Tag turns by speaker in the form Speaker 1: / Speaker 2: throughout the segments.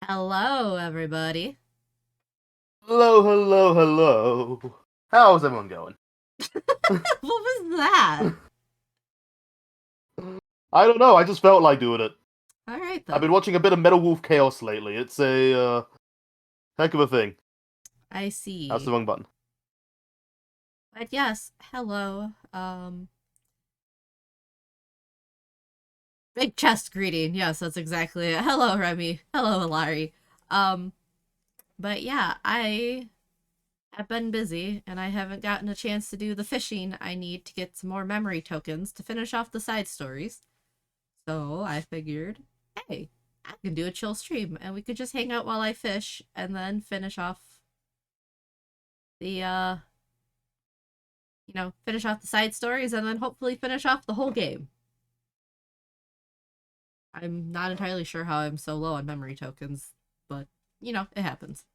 Speaker 1: Hello, everybody.
Speaker 2: Hello, hello, hello. How's everyone going?
Speaker 1: What was that?
Speaker 2: I don't know, I just felt like doing it.
Speaker 1: All right,
Speaker 2: I've
Speaker 1: then.
Speaker 2: been watching a bit of Metal Wolf Chaos lately. It's a, heck of a thing.
Speaker 1: I
Speaker 2: That's the
Speaker 1: see.
Speaker 2: wrong button.
Speaker 1: But yes, hello. Big chest greeting. Yes, that's exactly it. Hello, Remy. Hello, Larry. Um, but yeah, I have been busy and I haven't gotten a chance to do the fishing I need to get some more memory tokens to finish off the side stories. So I figured, hey, I can do a chill stream and we could just hang out while I fish and then finish off the finish off the side stories and then hopefully finish off the whole game. I'm not entirely sure how I'm so low on memory tokens, but it happens.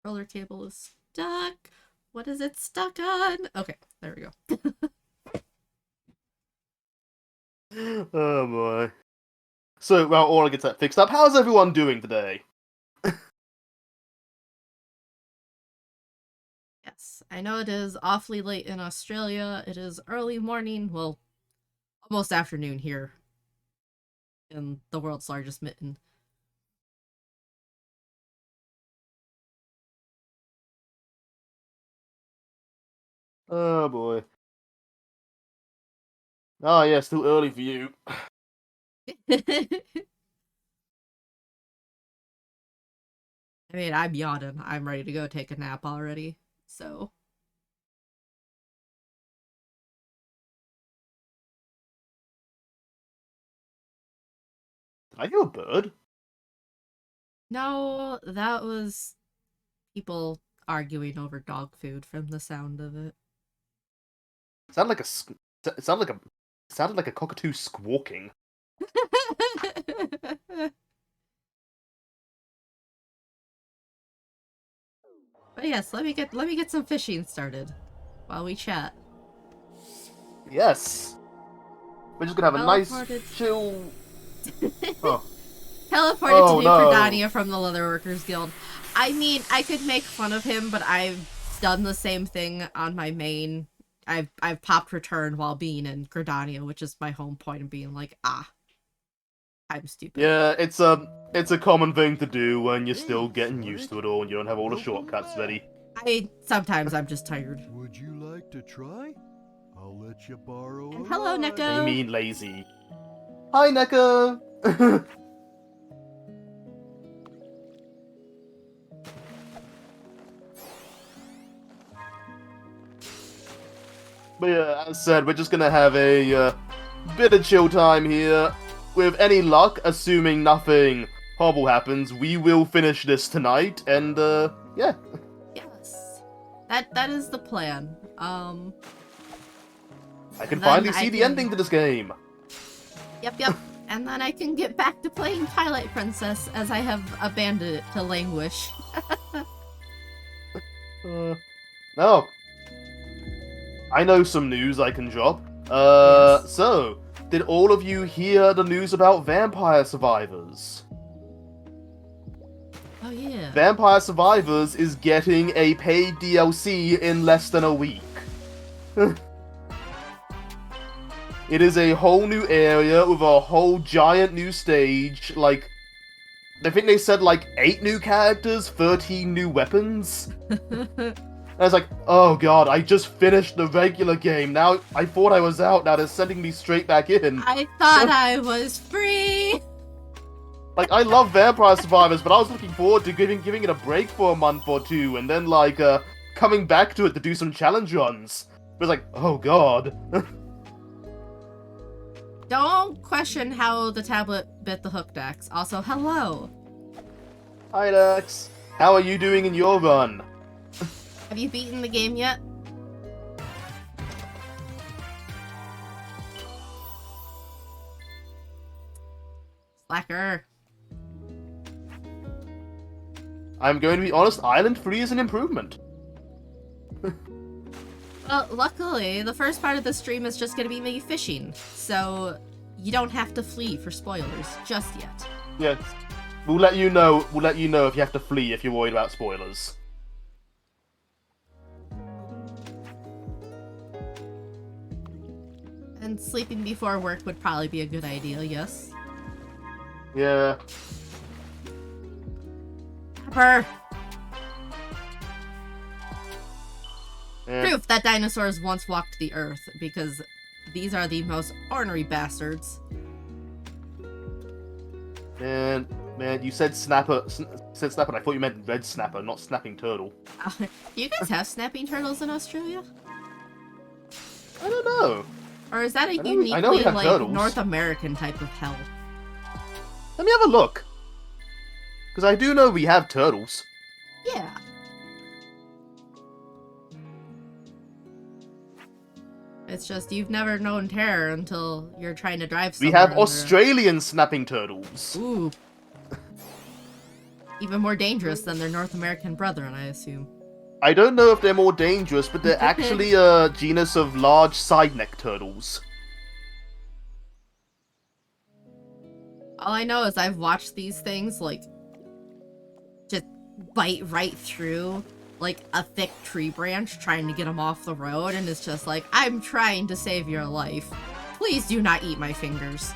Speaker 1: Roller cable is stuck. What is it stuck on? Okay, there we go.
Speaker 2: Oh boy. So, well, all I get that fixed up. How's everyone doing today?
Speaker 1: Yes, I know it is awfully late in Australia. It is early morning, well, almost afternoon here in the world's largest mitten.
Speaker 2: Oh boy. Oh yeah, still early for you.
Speaker 1: I mean, I'm yawning. I'm ready to go take a nap already. So,
Speaker 2: Did I hear a bird?
Speaker 1: no, that was people arguing over dog food from the sound of it.
Speaker 2: It sounded like it sounded like it sounded like a cockatoo squawking.
Speaker 1: But yes, let me get some fishing started while we chat.
Speaker 2: Yes. We're just gonna have a nice
Speaker 1: Teleported
Speaker 2: chill. Oh.
Speaker 1: teleported to
Speaker 2: Oh
Speaker 1: New
Speaker 2: no.
Speaker 1: Credania from the Leatherworkers Guild. I mean, I could make fun of him, but I've done the same thing on my main. I've popped return while being in Gridania, which is my home point, and being like, I'm stupid.
Speaker 2: Yeah, it's a common thing to do when you're still getting used to it all and you don't have all the shortcuts ready.
Speaker 1: Sometimes I'm just tired.
Speaker 3: Would you like to try? I'll let you borrow
Speaker 1: And
Speaker 3: a
Speaker 1: hello,
Speaker 3: ride.
Speaker 2: I
Speaker 1: Neko.
Speaker 2: mean lazy. Hi, Neko! But yeah, as said, we're just gonna have a bit of chill time here. With any luck, assuming nothing horrible happens, we will finish this tonight, and yeah.
Speaker 1: Yes, that is the plan.
Speaker 2: I can
Speaker 1: And then
Speaker 2: finally
Speaker 1: I
Speaker 2: see the
Speaker 1: can.
Speaker 2: ending to this game.
Speaker 1: Yep. And then I can get back to playing Twilight Princess as I have abandoned it to languish.
Speaker 2: Oh, I know some news I can drop.
Speaker 1: Yes.
Speaker 2: So, did all of you hear the news about Vampire Survivors?
Speaker 1: Oh yeah.
Speaker 2: Vampire Survivors is getting a paid DLC in less than a week. It is a whole new area with a whole giant new stage. Like, I think they said like 8 new characters, 13 new weapons. And I was like, oh god, I just finished the regular game. Now I thought I was out. Now they're sending me straight back in.
Speaker 1: I thought I was free.
Speaker 2: Like, I love Vampire Survivors, but I was looking forward to giving it a break for a month or two, and then like coming back to it to do some challenge runs. It was like, oh god.
Speaker 1: Don't question how the tablet bit the hook decks. Also, hello.
Speaker 2: Hi Dax. How are you doing in your run?
Speaker 1: Have you beaten the game yet? Slacker.
Speaker 2: I'm going to be honest, Island 3 is an improvement.
Speaker 1: Well, luckily, the first part of the stream is just gonna be me fishing, so you don't have to flee for spoilers just yet.
Speaker 2: Yes. We'll let you know. We'll let you know if you have to flee if you're worried about spoilers.
Speaker 1: And sleeping before work would probably be a good idea, yes?
Speaker 2: Yeah.
Speaker 1: Pepper!
Speaker 2: Eh.
Speaker 1: Proof that dinosaurs once walked the earth, because these are the most ornery bastards.
Speaker 2: Man, you said snapper. Said snapper. And I thought you meant red snapper, not snapping turtle.
Speaker 1: Do you guys have snapping turtles in Australia?
Speaker 2: I don't know.
Speaker 1: Or is that a
Speaker 2: I know we
Speaker 1: uniquely,
Speaker 2: have
Speaker 1: like,
Speaker 2: turtles.
Speaker 1: North American type of hell?
Speaker 2: Let me have a look. Because I do know we have turtles.
Speaker 1: Yeah. It's just you've never known terror until you're trying to drive
Speaker 2: We
Speaker 1: somewhere.
Speaker 2: have
Speaker 1: and they're-
Speaker 2: Australian snapping turtles.
Speaker 1: Ooh. Even more dangerous than their North American brethren, I assume.
Speaker 2: I don't know if they're more dangerous, but they're actually a genus of large side-neck turtles.
Speaker 1: All I know is I've watched these things, like, just bite right through, like, a thick tree branch trying to get them off the road, and it's just like, I'm trying to save your life. Please do not eat my fingers.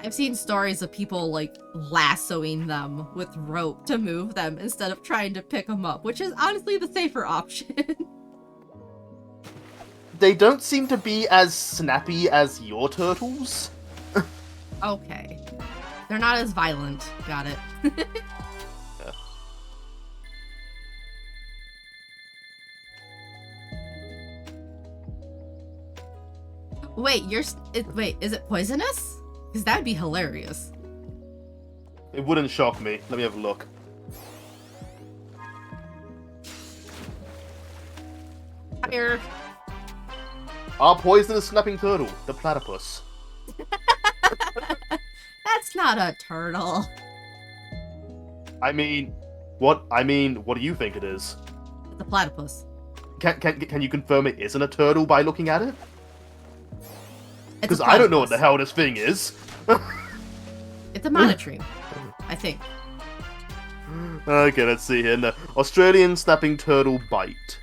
Speaker 1: I've seen stories of people, like, lassoing them with rope to move them instead of trying to pick them up, which is honestly the safer option.
Speaker 2: They don't seem to be as snappy as your turtles.
Speaker 1: Okay. They're not as violent. Got it.
Speaker 2: Yeah.
Speaker 1: Wait, wait, is it poisonous? Because that'd be hilarious.
Speaker 2: It wouldn't shock me. Let me have a look.
Speaker 1: Fire.
Speaker 2: Our poisonous snapping turtle, the platypus.
Speaker 1: That's not a turtle.
Speaker 2: I mean, what do you think it is?
Speaker 1: It's a platypus.
Speaker 2: Can you confirm it isn't a turtle by looking at it?
Speaker 1: It's
Speaker 2: Because
Speaker 1: a
Speaker 2: I don't know what the
Speaker 1: platypus.
Speaker 2: hell this thing is.
Speaker 1: It's a monotreme, I think.
Speaker 2: Okay, let's see here. No. Australian snapping turtle bite.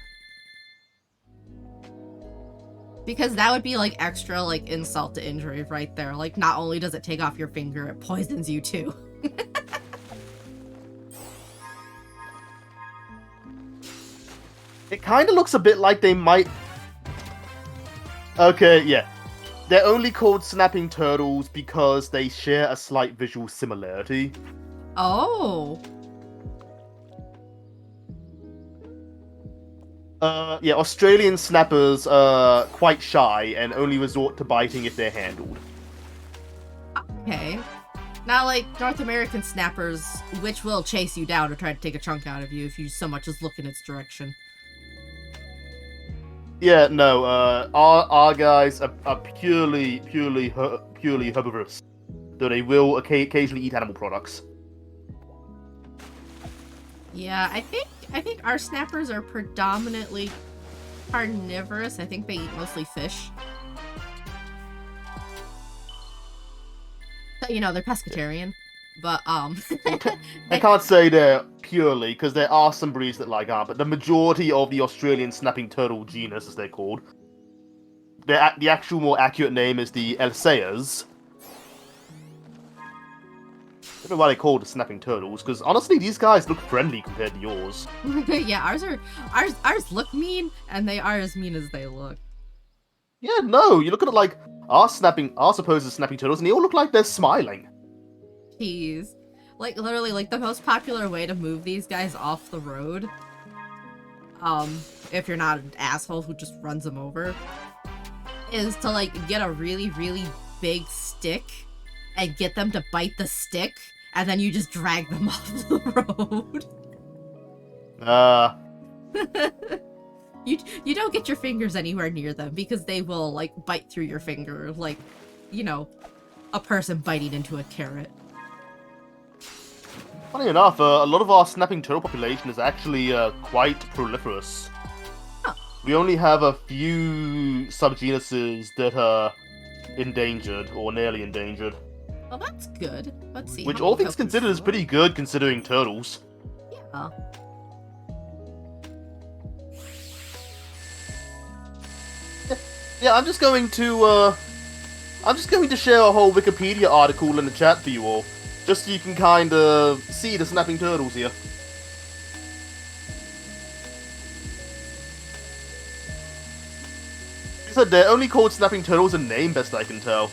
Speaker 1: Because that would be like extra like insult to injury right there. Like not only does it take off your finger, it poisons you too.
Speaker 2: It kind of looks a bit like they might... Okay, yeah. They're only called snapping turtles because they share a slight visual similarity.
Speaker 1: Oh.
Speaker 2: Yeah, Australian snappers are quite shy and only resort to biting if they're handled.
Speaker 1: Okay. Not like North American snappers, which will chase you down to try to take a chunk out of you if you so much as look in its direction.
Speaker 2: Yeah, no, our guys are purely herbivorous. Though they will occasionally eat animal products.
Speaker 1: Yeah, I think our snappers are predominantly carnivorous. I think they eat mostly fish. So, you know, they're pescatarian. But,
Speaker 2: I can't say they're purely, because there are some breeds that like are, but the majority of the Australian snapping turtle genus, as they're called, the actual more accurate name is the Elseas. I don't know why they call it snapping turtles, because honestly, these guys look friendly compared to yours.
Speaker 1: yeah, ours look mean, and they are as mean as they look.
Speaker 2: Yeah, no, you look at it like our supposed snapping turtles, and they all look like they're smiling.
Speaker 1: Jeez. Like, literally, like, the most popular way to move these guys off the road, if you're not an asshole who just runs them over, is to, like, get a really, really big stick and get them to bite the stick, and then you just drag them off the road. You don't get your fingers anywhere near them, because they will, like, bite through your finger, like, you know, a person biting into a carrot.
Speaker 2: Funny enough, a lot of our snapping turtle population is actually quite proliferous.
Speaker 1: Huh.
Speaker 2: We only have a few subgenuses that are endangered, or nearly endangered.
Speaker 1: Well, that's good. Let's see.
Speaker 2: Which,
Speaker 1: how
Speaker 2: all
Speaker 1: many
Speaker 2: things
Speaker 1: tokens
Speaker 2: considered, is
Speaker 1: do I-
Speaker 2: pretty good considering turtles.
Speaker 1: Yeah.
Speaker 2: Yeah, I'm just going to share a whole Wikipedia article in the chat for you all, just so you can kind of see the snapping turtles here. Like I said, they're only called snapping turtles in name, best I can tell.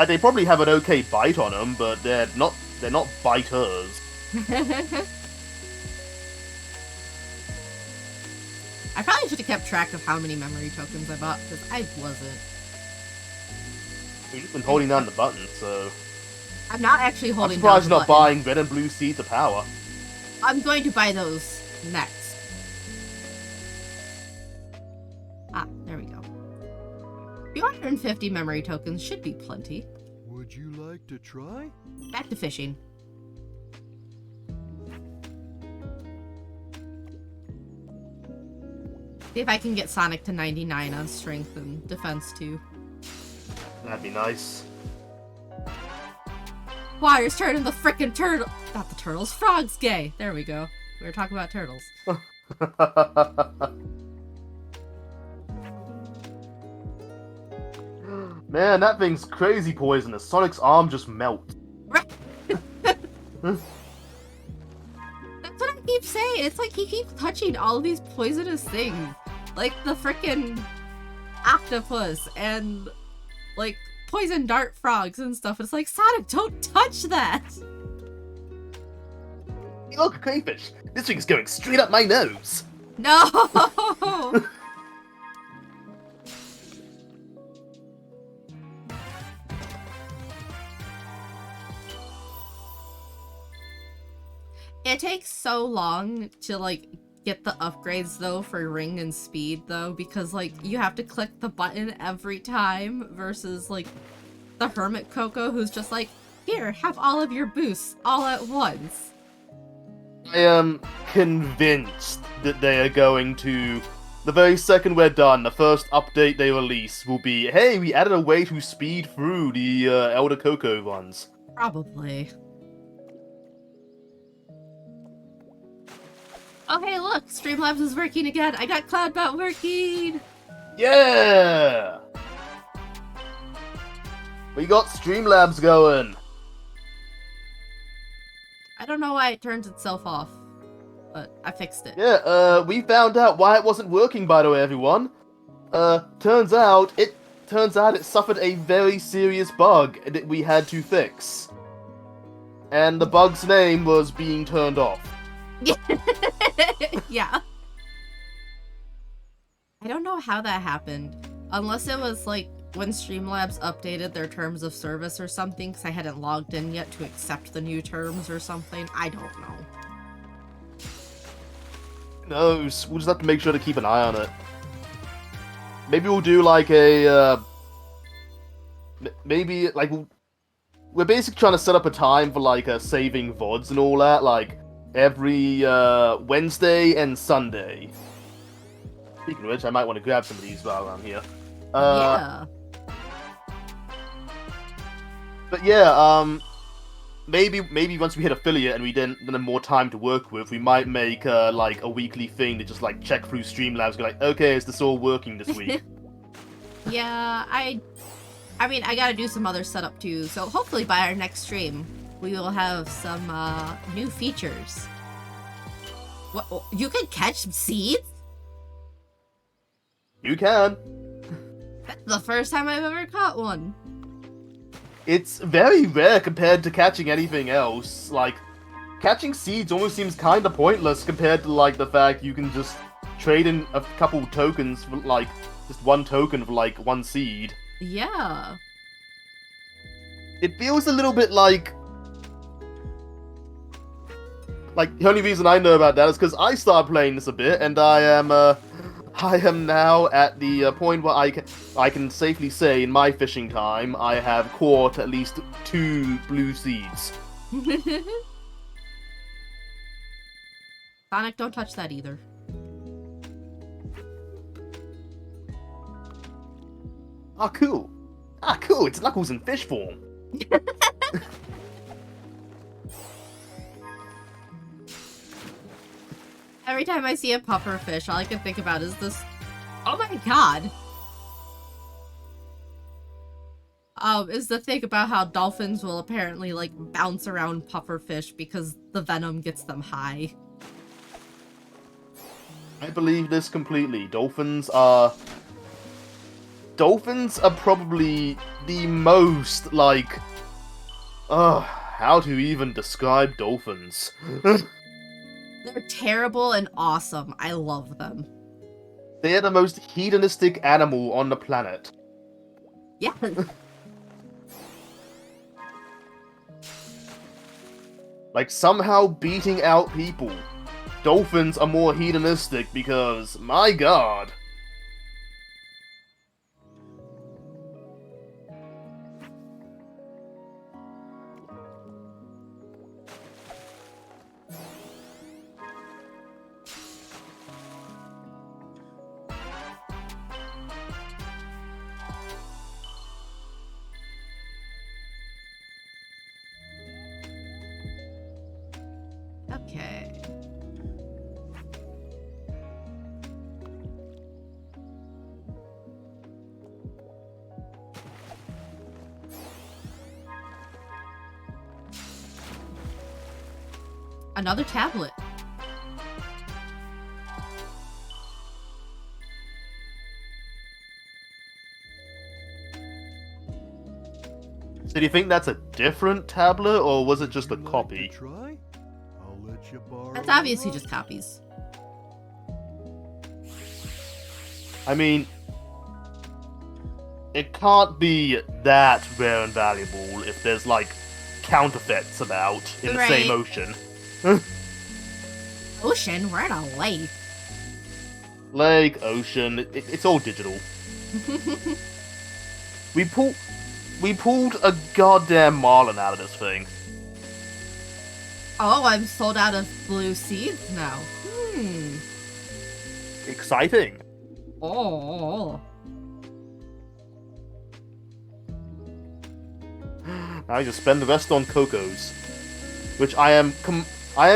Speaker 2: They probably have an okay bite on them, but they're not biters.
Speaker 1: I probably should have kept track of how many memory tokens I bought, because I wasn't.
Speaker 2: We've just been holding down the button, so
Speaker 1: I'm not actually
Speaker 2: I'm
Speaker 1: holding
Speaker 2: surprised
Speaker 1: down
Speaker 2: you're
Speaker 1: the
Speaker 2: not
Speaker 1: button.
Speaker 2: buying red and blue seeds of power.
Speaker 1: I'm going to buy those next. Ah, there we go. 250 memory tokens should be plenty.
Speaker 3: Would you like to try?
Speaker 1: Back to fishing. See if I can get Sonic to 99 on strength and defense too.
Speaker 2: That'd be nice.
Speaker 1: Water's turning the frickin' turtle. Not the turtles, frogs gay. There we go. We were talking about turtles.
Speaker 2: Man, that thing's crazy poisonous. Sonic's arm just melts.
Speaker 1: That's what I keep saying. It's like he keeps touching all of these poisonous things. Like the frickin' octopus and like poison dart frogs and stuff. It's like, Sonic, don't touch that!
Speaker 2: Hey, look, a crayfish. This thing's going straight up my nose.
Speaker 1: No! It takes so long to like get the upgrades though for ring and speed though, because like you have to click the button every time versus like the Hermit Coco who's just like, here, have all of your boosts all at once.
Speaker 2: I am convinced that they are going to, the very second we're done, the first update they release will be, hey, we added a way to speed through the Elder Coco ones.
Speaker 1: Probably. Oh hey look, Streamlabs is working again. I got Cloudbot working!
Speaker 2: Yeah! We got Streamlabs going.
Speaker 1: I don't know why it turns itself off, but I fixed it.
Speaker 2: Yeah, we found out why it wasn't working, by the way, everyone. Turns out it suffered a very serious bug that we had to fix. And the bug's name was being turned off.
Speaker 1: Yeah. I don't know how that happened. Unless it was like when Streamlabs updated their terms of service or something, because I hadn't logged in yet to accept the new terms or something. I don't know.
Speaker 2: Who knows? We'll just have to make sure to keep an eye on it. Maybe we'll do like a, maybe like we're basically trying to set up a time for like saving VODs and all that, like every Wednesday and Sunday. Speaking of which, I might want to grab some of these while I'm here.
Speaker 1: Yeah.
Speaker 2: But yeah, maybe once we hit affiliate and we then have more time to work with, we might make like a weekly thing to just like check through Streamlabs, go like, okay, is this all working this week?
Speaker 1: Yeah, I mean, I gotta do some other setup too, so hopefully by our next stream, we will have some new features. What? You can catch seeds?
Speaker 2: You can.
Speaker 1: That's the first time I've ever caught one.
Speaker 2: It's very rare compared to catching anything else. Like, catching seeds almost seems kind of pointless compared to like the fact you can just trade in a couple tokens for like just one token for like one seed.
Speaker 1: Yeah.
Speaker 2: It feels a little bit like the only reason I know about that is because I started playing this a bit, and I am now at the point where I can safely say in my fishing time I have caught at least 2 blue seeds.
Speaker 1: Sonic, don't touch that either.
Speaker 2: Ah, cool. Ah, cool. It's Knuckles in fish form.
Speaker 1: Every time I see a puffer fish, all I can think about is this. Oh my god! Is the thing about how dolphins will apparently, like, bounce around puffer fish because the venom gets them high.
Speaker 2: I believe this completely. Dolphins are probably the most, like... how to even describe dolphins?
Speaker 1: They're terrible and awesome. I love them.
Speaker 2: They are the most hedonistic animal on the planet.
Speaker 1: Yeah.
Speaker 2: Like, somehow beating out people. Dolphins are more hedonistic because, my god.
Speaker 1: Okay. Another tablet.
Speaker 2: So do you think that's a different tablet, or was it just a
Speaker 3: Would you like
Speaker 2: copy?
Speaker 3: to try? I'll let you borrow
Speaker 1: That's
Speaker 3: a
Speaker 1: obviously
Speaker 3: ride.
Speaker 1: just copies.
Speaker 2: I mean, it can't be that rare and valuable if there's, like, counterfeits about in the same
Speaker 1: Right.
Speaker 2: ocean.
Speaker 1: Ocean? We're in a lake.
Speaker 2: Lake, ocean, it's all digital. We pulled a goddamn marlin out of this thing.
Speaker 1: Oh, I'm sold out of blue seeds now.
Speaker 2: Exciting.
Speaker 1: Oh.
Speaker 2: Now you just spend the rest on Cocos. Which I am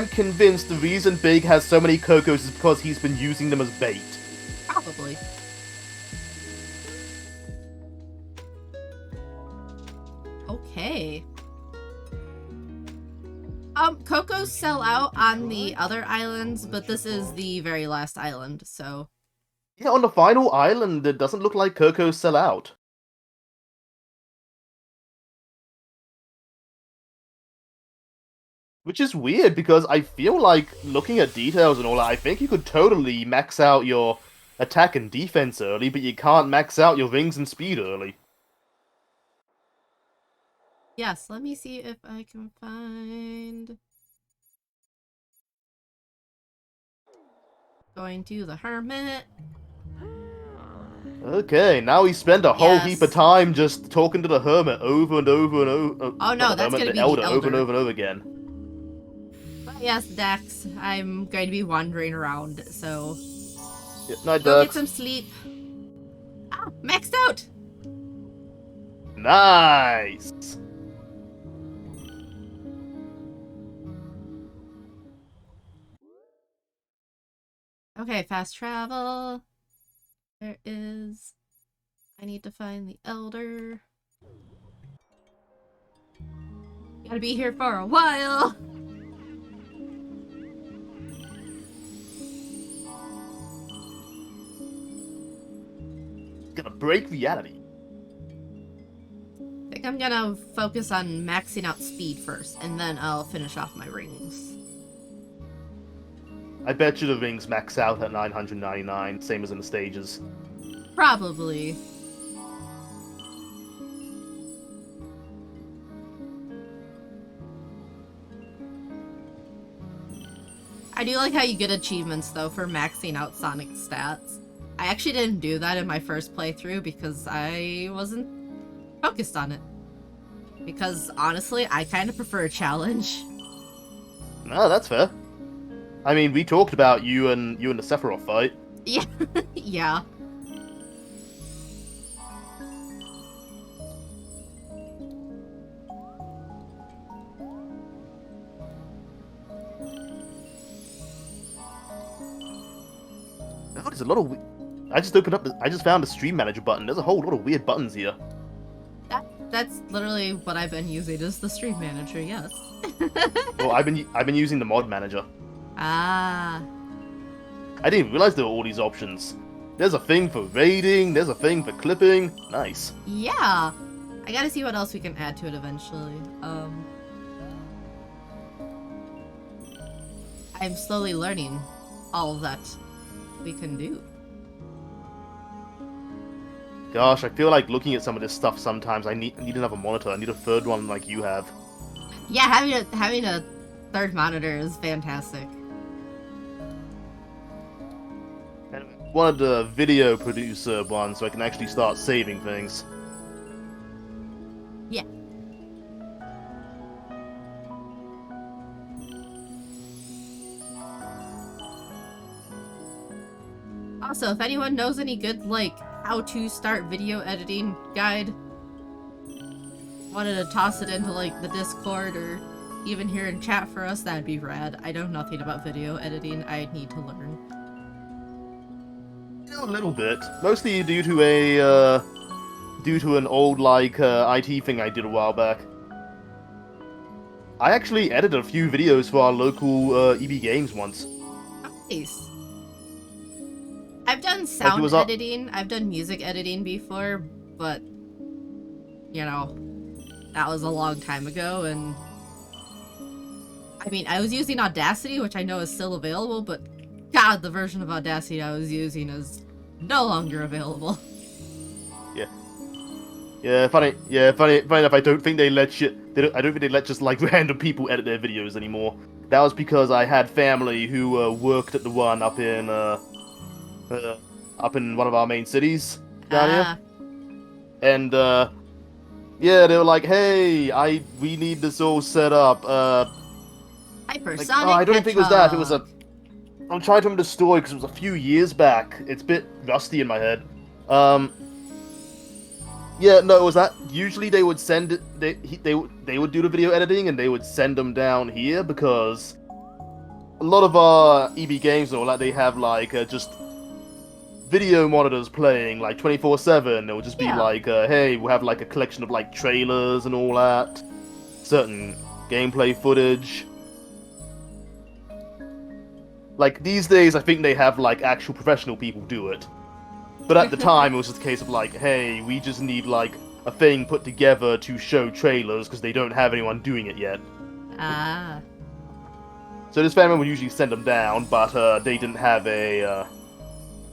Speaker 2: convinced the reason Big has so many Cocos is because he's been using them as bait.
Speaker 1: Probably. Okay. Cocos sell out on the other islands, but this is the very last island, so...
Speaker 2: Yeah, on the final island, it doesn't look like Cocos sell out. Which is weird, because I feel like, looking at details and all that, I think you could totally max out your attack and defense early, but you can't max out your rings and speed early.
Speaker 1: Yes, let me see if I can find... Going to the Hermit.
Speaker 2: Okay, now we spend a whole heap of
Speaker 1: Yes.
Speaker 2: time just talking to the Hermit over and over and over.
Speaker 1: Oh, no,
Speaker 2: not the
Speaker 1: that's
Speaker 2: Hermit,
Speaker 1: gonna
Speaker 2: the
Speaker 1: be the
Speaker 2: Elder over and
Speaker 1: Elder.
Speaker 2: over and over again.
Speaker 1: But yes, Dex, I'm going to be wandering around, so...
Speaker 2: Yeah, night,
Speaker 1: Go get
Speaker 2: Ducks.
Speaker 1: some sleep. Ah, maxed out!
Speaker 2: Nice!
Speaker 1: Okay, fast travel. There is... I need to find the Elder. Gotta be here for a while!
Speaker 2: Gonna break reality.
Speaker 1: I think I'm gonna focus on maxing out speed first, and then I'll finish off my rings.
Speaker 2: I bet you the rings max out at 999, same as in the stages.
Speaker 1: Probably. I do like how you get achievements, though, for maxing out Sonic stats. I actually didn't do that in my first playthrough because I wasn't focused on it. Because, honestly, I kind of prefer a challenge.
Speaker 2: No, that's fair. I mean, we talked about you and the Sephiroth fight.
Speaker 1: Yeah, yeah.
Speaker 2: Oh, there's a lot of. I just opened up. I just found the Stream Manager button. There's a whole lot of weird buttons here.
Speaker 1: That's literally what I've been using is the Stream Manager. Yes.
Speaker 2: Well, I've been using the Mod Manager.
Speaker 1: Ah.
Speaker 2: I didn't even realize there were all these options. There's a thing for raiding. There's a thing for clipping. Nice.
Speaker 1: Yeah. I gotta see what else we can add to it eventually. I'm slowly learning all that we can do.
Speaker 2: Gosh, I feel like looking at some of this stuff sometimes. I need another monitor. I need a third one like you have.
Speaker 1: Yeah, having a third monitor is fantastic.
Speaker 2: And I wanted a video producer one so I can actually start saving things.
Speaker 1: Yeah. Also, if anyone knows any good, like, how to start video editing guide, wanted to toss it into, like, the Discord or even here in chat for us, that'd be rad. I know nothing about video editing. I need to learn.
Speaker 2: A little bit, mostly due to an old IT thing I did a while back. I actually edited a few videos for our local EB Games once.
Speaker 1: Nice. I've done sound
Speaker 2: was a-
Speaker 1: editing. I've done music editing before, but you know, that was a long time ago. And I mean, I was using Audacity, which I know is still available, but God, the version of Audacity I was using is no longer available.
Speaker 2: Funny enough, I don't think they let you. I don't think they let just like random people edit their videos anymore. That was because I had family who worked at the one up in one of our main cities down here, and yeah, they were like, "Hey, we need this all set up."
Speaker 1: Hypersonic.
Speaker 2: I don't think it was that. It was a. I'm trying to remember the story because it was a few years back. It's a bit rusty in my head. Yeah, no, it was that. Usually they would send it. They would do the video editing and they would send them down here because a lot of our EB games and all that they have like just video monitors playing like 24/7. It would just be like, hey, we'll have like a collection of like trailers and all that, certain gameplay footage. Like these days, I think they have like actual professional people do it. But at the time, it was just a case of like, hey, we just need like a thing put together to show trailers because they don't have anyone doing it yet.
Speaker 1: Ah.
Speaker 2: So this family would usually send them down, but they didn't have a.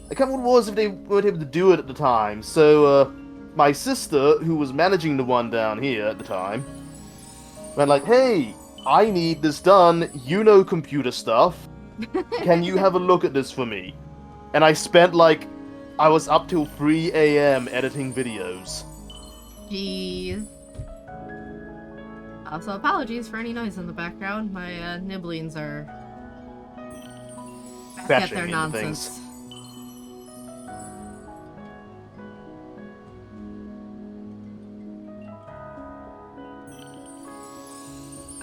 Speaker 2: I can't remember what it was if they weren't able to do it at the time. So my sister, who was managing the one down here at the time, went like, hey, I need this done. You know computer stuff. Can you have a look at this for me? And I spent like. I was up till 3 a.m. editing videos.
Speaker 1: Jeez. Also, apologies for any noise in the background. My nibblings are back at their
Speaker 2: Bashing into
Speaker 1: nonsense.
Speaker 2: things.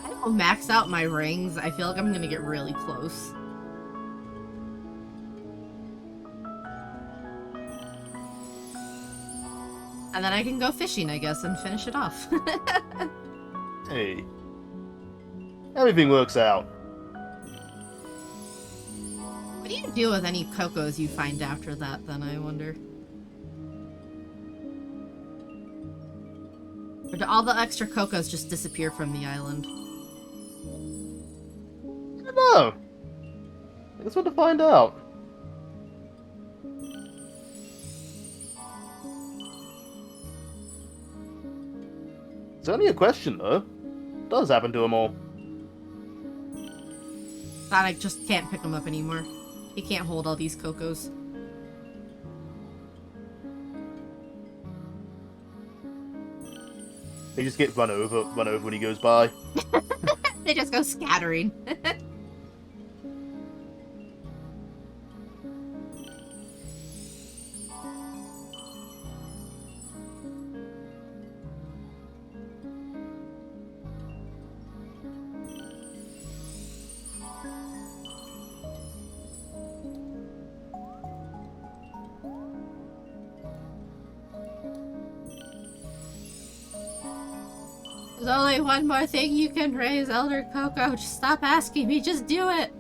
Speaker 1: I don't max out my rings. I feel like I'm gonna get really close. And then I can go fishing, I guess, and finish it off.
Speaker 2: Hey. Everything works out.
Speaker 1: What do you do with any cocos you find after that, then, I wonder? Or do all the extra cocos just disappear from the island?
Speaker 2: I don't know. I guess we'll have to find out. It's only a question, though. It does happen to them all.
Speaker 1: Sonic just can't pick them up anymore. He can't hold all these cocos.
Speaker 2: They just get run over when he goes by.
Speaker 1: They just go scattering. There's only one more thing you can raise, Elder Coco. Just stop asking me. Just do it.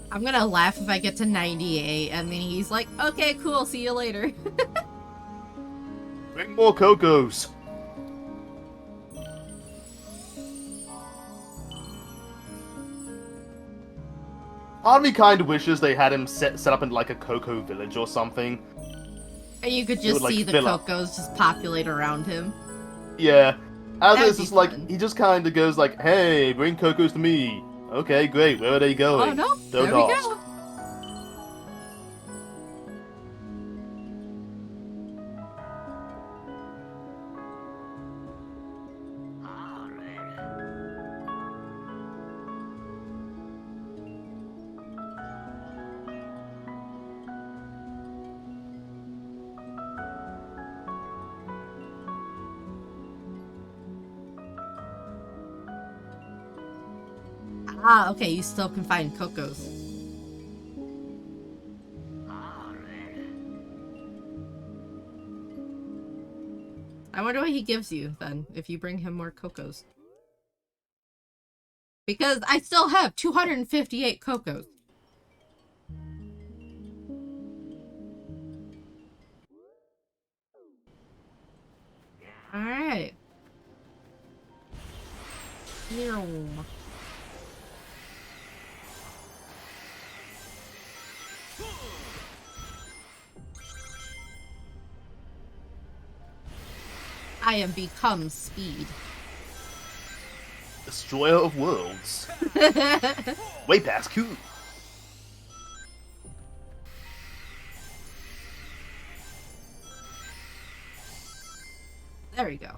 Speaker 1: I'm gonna laugh if I get to 98 and then he's like, okay, cool, see you later.
Speaker 2: Bring more Cocos. Part of me kind of wishes they had him set up in like a Coco village or something.
Speaker 1: And you could
Speaker 2: It
Speaker 1: just
Speaker 2: would, like,
Speaker 1: see the
Speaker 2: fill up.
Speaker 1: Cocos just populate around him.
Speaker 2: Yeah. As
Speaker 1: That'd
Speaker 2: it's
Speaker 1: be
Speaker 2: just like,
Speaker 1: fun.
Speaker 2: he just kind of goes like, hey, bring Cocos to me. Okay, great, where are they going?
Speaker 1: Oh no,
Speaker 2: Don't
Speaker 1: there we
Speaker 2: ask.
Speaker 1: go. Ah, okay, you still can find Cocos. I wonder what he gives you, then, if you bring him more Cocos. Because I still have 258 Cocos. Alright. Meow. I am become speed.
Speaker 2: Destroyer of worlds. Way past cool.
Speaker 1: There we go.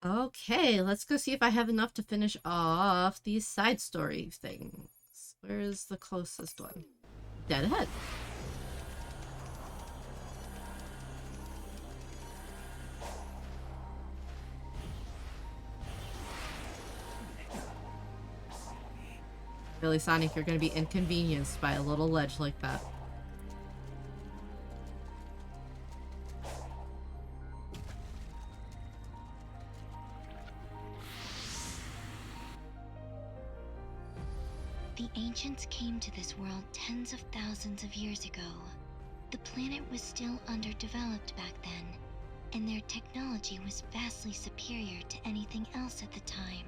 Speaker 1: Okay, let's go see if I have enough to finish off these side story things. Where is the closest one? Dead ahead. Really, Sonic, you're gonna be inconvenienced by a little ledge like that.
Speaker 4: The ancients came to this world tens of thousands of years ago. The planet was still underdeveloped back then, and their technology was vastly superior to anything else at the time.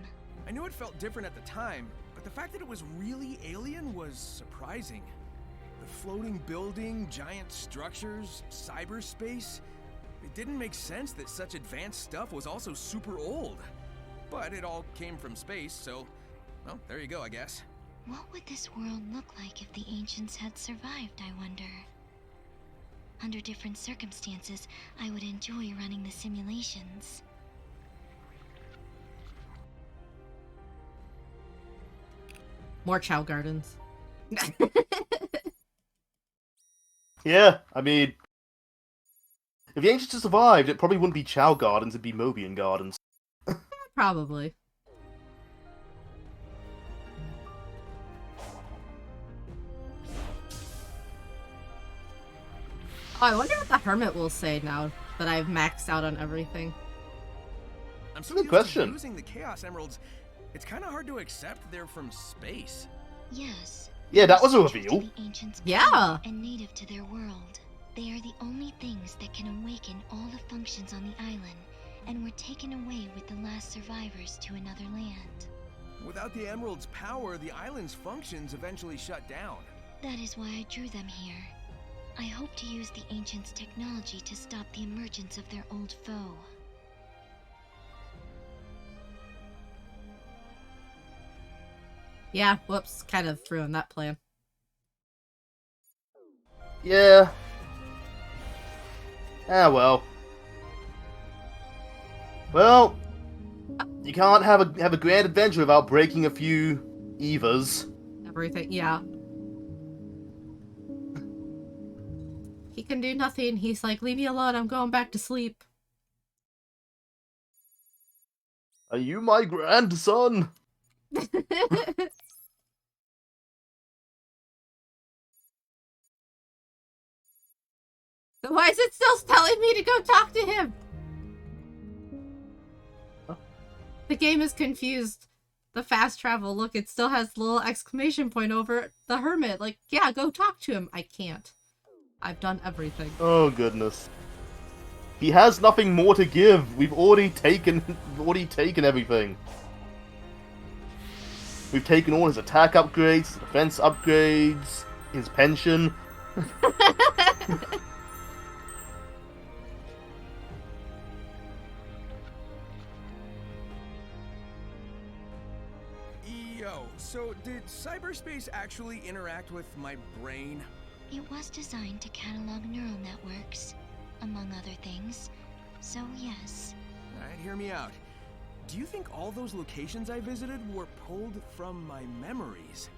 Speaker 5: I knew it felt different at the time, but the fact that it was really alien was surprising. The floating building, giant structures, cyberspace. It didn't make sense that such advanced stuff was also super old. But it all came from space, so, well, there you go, I guess.
Speaker 4: What would this world look like if the ancients had survived, I wonder? Under different circumstances, I would enjoy running the simulations.
Speaker 1: More Chow Gardens.
Speaker 2: Yeah, I mean, if the ancients had survived, it probably wouldn't be Chow Gardens, it'd be Mobian Gardens.
Speaker 1: Probably. Oh, I wonder what the Hermit will say now that I've maxed out on everything.
Speaker 5: I'm so
Speaker 2: Good
Speaker 5: used
Speaker 2: question.
Speaker 5: to using the Chaos Emeralds, it's kind of hard to accept they're from space.
Speaker 4: Yes.
Speaker 2: Yeah, that was a
Speaker 4: essential to
Speaker 2: reveal.
Speaker 4: the ancients'
Speaker 1: Yeah.
Speaker 4: power and native to their world. They are the only things that can awaken all the functions on the island, and were taken away with the last survivors to another land.
Speaker 5: Without the Emerald's power, the island's functions eventually shut down.
Speaker 4: That is why I drew them here. I hope to use the ancients' technology to stop the emergence of their old foe.
Speaker 1: Yeah, whoops, kind of ruined that plan.
Speaker 2: Yeah. Ah, well. Well, you can't have a grand adventure without breaking a few Eva's.
Speaker 1: Everything, yeah. He can do nothing. He's like, leave me alone, I'm going back to sleep.
Speaker 2: Are you my grandson?
Speaker 1: Why is it still telling me to go talk to him? The game is confused. The fast travel, look, it still has a little exclamation point over the hermit. Like, yeah, go talk to him. I can't. I've done everything.
Speaker 2: Oh goodness. He has nothing more to give. We've already taken everything. We've taken all his attack upgrades, his defense upgrades, his pension.
Speaker 5: Yo, so did cyberspace actually interact with my brain?
Speaker 4: It was designed to catalog neural networks, among other things. So yes.
Speaker 5: Alright, hear me out. Do you think all those locations I visited were pulled from my memories?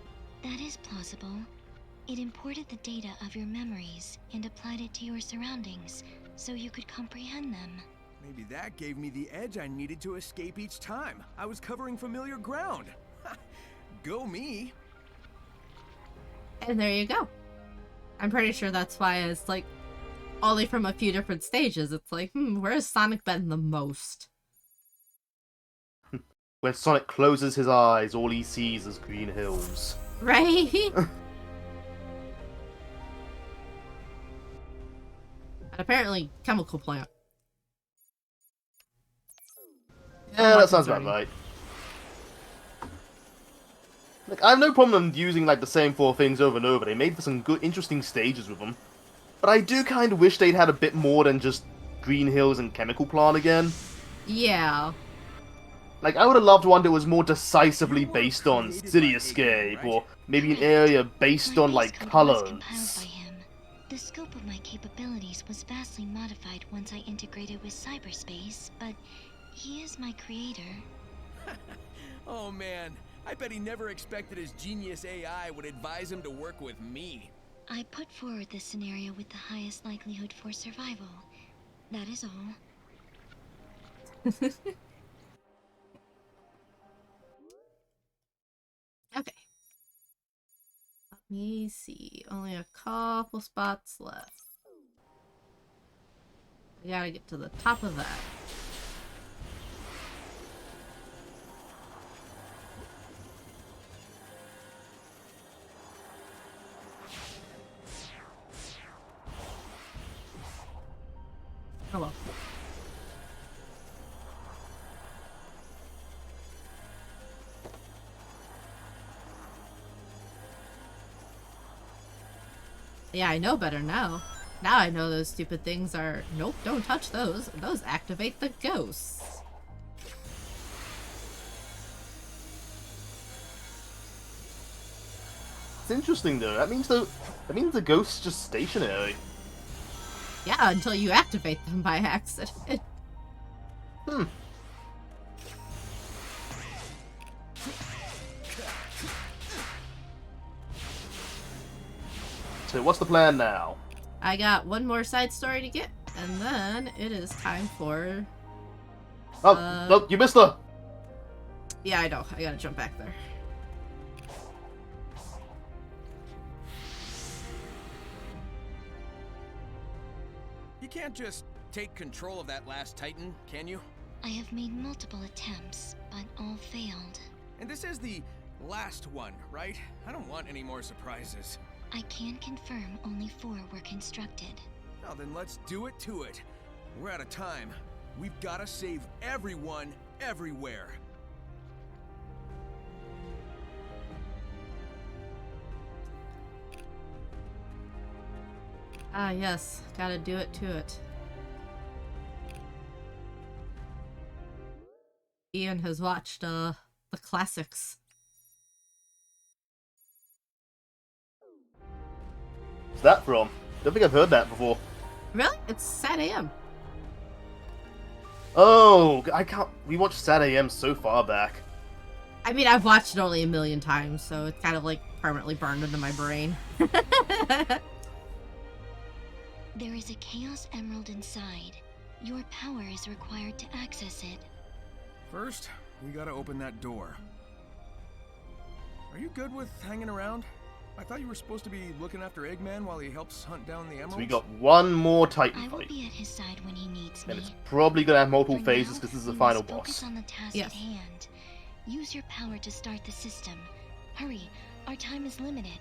Speaker 4: That is plausible. It imported the data of your memories and applied it to your surroundings, so you could comprehend them.
Speaker 5: Maybe that gave me the edge I needed to escape each time. I was covering familiar ground. Go me!
Speaker 1: And there you go. I'm pretty sure that's why it's like only from a few different stages. It's like, where has Sonic been the most?
Speaker 2: When Sonic closes his eyes, all he sees is green hills.
Speaker 1: Right? And apparently, chemical plant.
Speaker 2: Yeah, that sounds about right. Like, I have no problem using like the same 4 things over and over. They made for some good, interesting stages with them. But I do kind of wish they'd had a bit more than just Green Hills and Chemical Plant again.
Speaker 1: Yeah.
Speaker 2: Like, I would have loved one that was more decisively based on cityscape, or maybe an area based on, like, colors.
Speaker 4: Compiled by him. The scope of my capabilities was vastly modified once I integrated with cyberspace, but he is my creator.
Speaker 5: Oh man, I bet he never expected his genius AI would advise him to work with me.
Speaker 4: I put forward the scenario with the highest likelihood for survival. That is all.
Speaker 1: Okay. Let me see. Only a couple spots left. I gotta get to the top of that. Oh well. Yeah, I know better now. Now I know those stupid things are... Nope, don't touch those. Those activate the ghosts.
Speaker 2: It's interesting though. That means the ghost's just stationary.
Speaker 1: Yeah, until you activate them by accident.
Speaker 2: So what's the plan now?
Speaker 1: I got one more side story to get, and then it is time for...
Speaker 2: Oh, no, you missed her!
Speaker 1: Yeah, I know. I gotta jump back there.
Speaker 5: You can't just take control of that last Titan, can you?
Speaker 4: I have made multiple attempts, but all failed.
Speaker 5: And this is the last one, right? I don't want any more surprises.
Speaker 4: I can confirm only 4 were constructed.
Speaker 5: Well, then let's do it to it. We're out of time. We've gotta save everyone, everywhere.
Speaker 1: Ah, yes. Gotta do it to it. Ian has watched, the classics.
Speaker 2: What's that from? Don't think I've heard that before.
Speaker 1: Really? It's sad AM.
Speaker 2: Oh, I can't. We watched Sad AM so far back.
Speaker 1: I mean, I've watched it only a million times, so it's kind of like permanently burned into my brain.
Speaker 4: There is a Chaos Emerald inside. Your power is required to access it.
Speaker 5: First, we gotta open that door. Are you good with hanging around? I thought you were supposed to be looking after Eggman while he helps hunt down the emeralds.
Speaker 2: So we got one more Titan
Speaker 4: I will
Speaker 2: fight.
Speaker 4: be at his side when he needs
Speaker 2: And
Speaker 4: me.
Speaker 2: it's probably gonna have multiple
Speaker 4: For
Speaker 2: phases
Speaker 4: now,
Speaker 2: because this is the
Speaker 4: we
Speaker 2: final
Speaker 4: must focus
Speaker 2: boss.
Speaker 4: on the task
Speaker 1: Yes.
Speaker 4: at hand. Use your power to start the system. Hurry, our time is limited.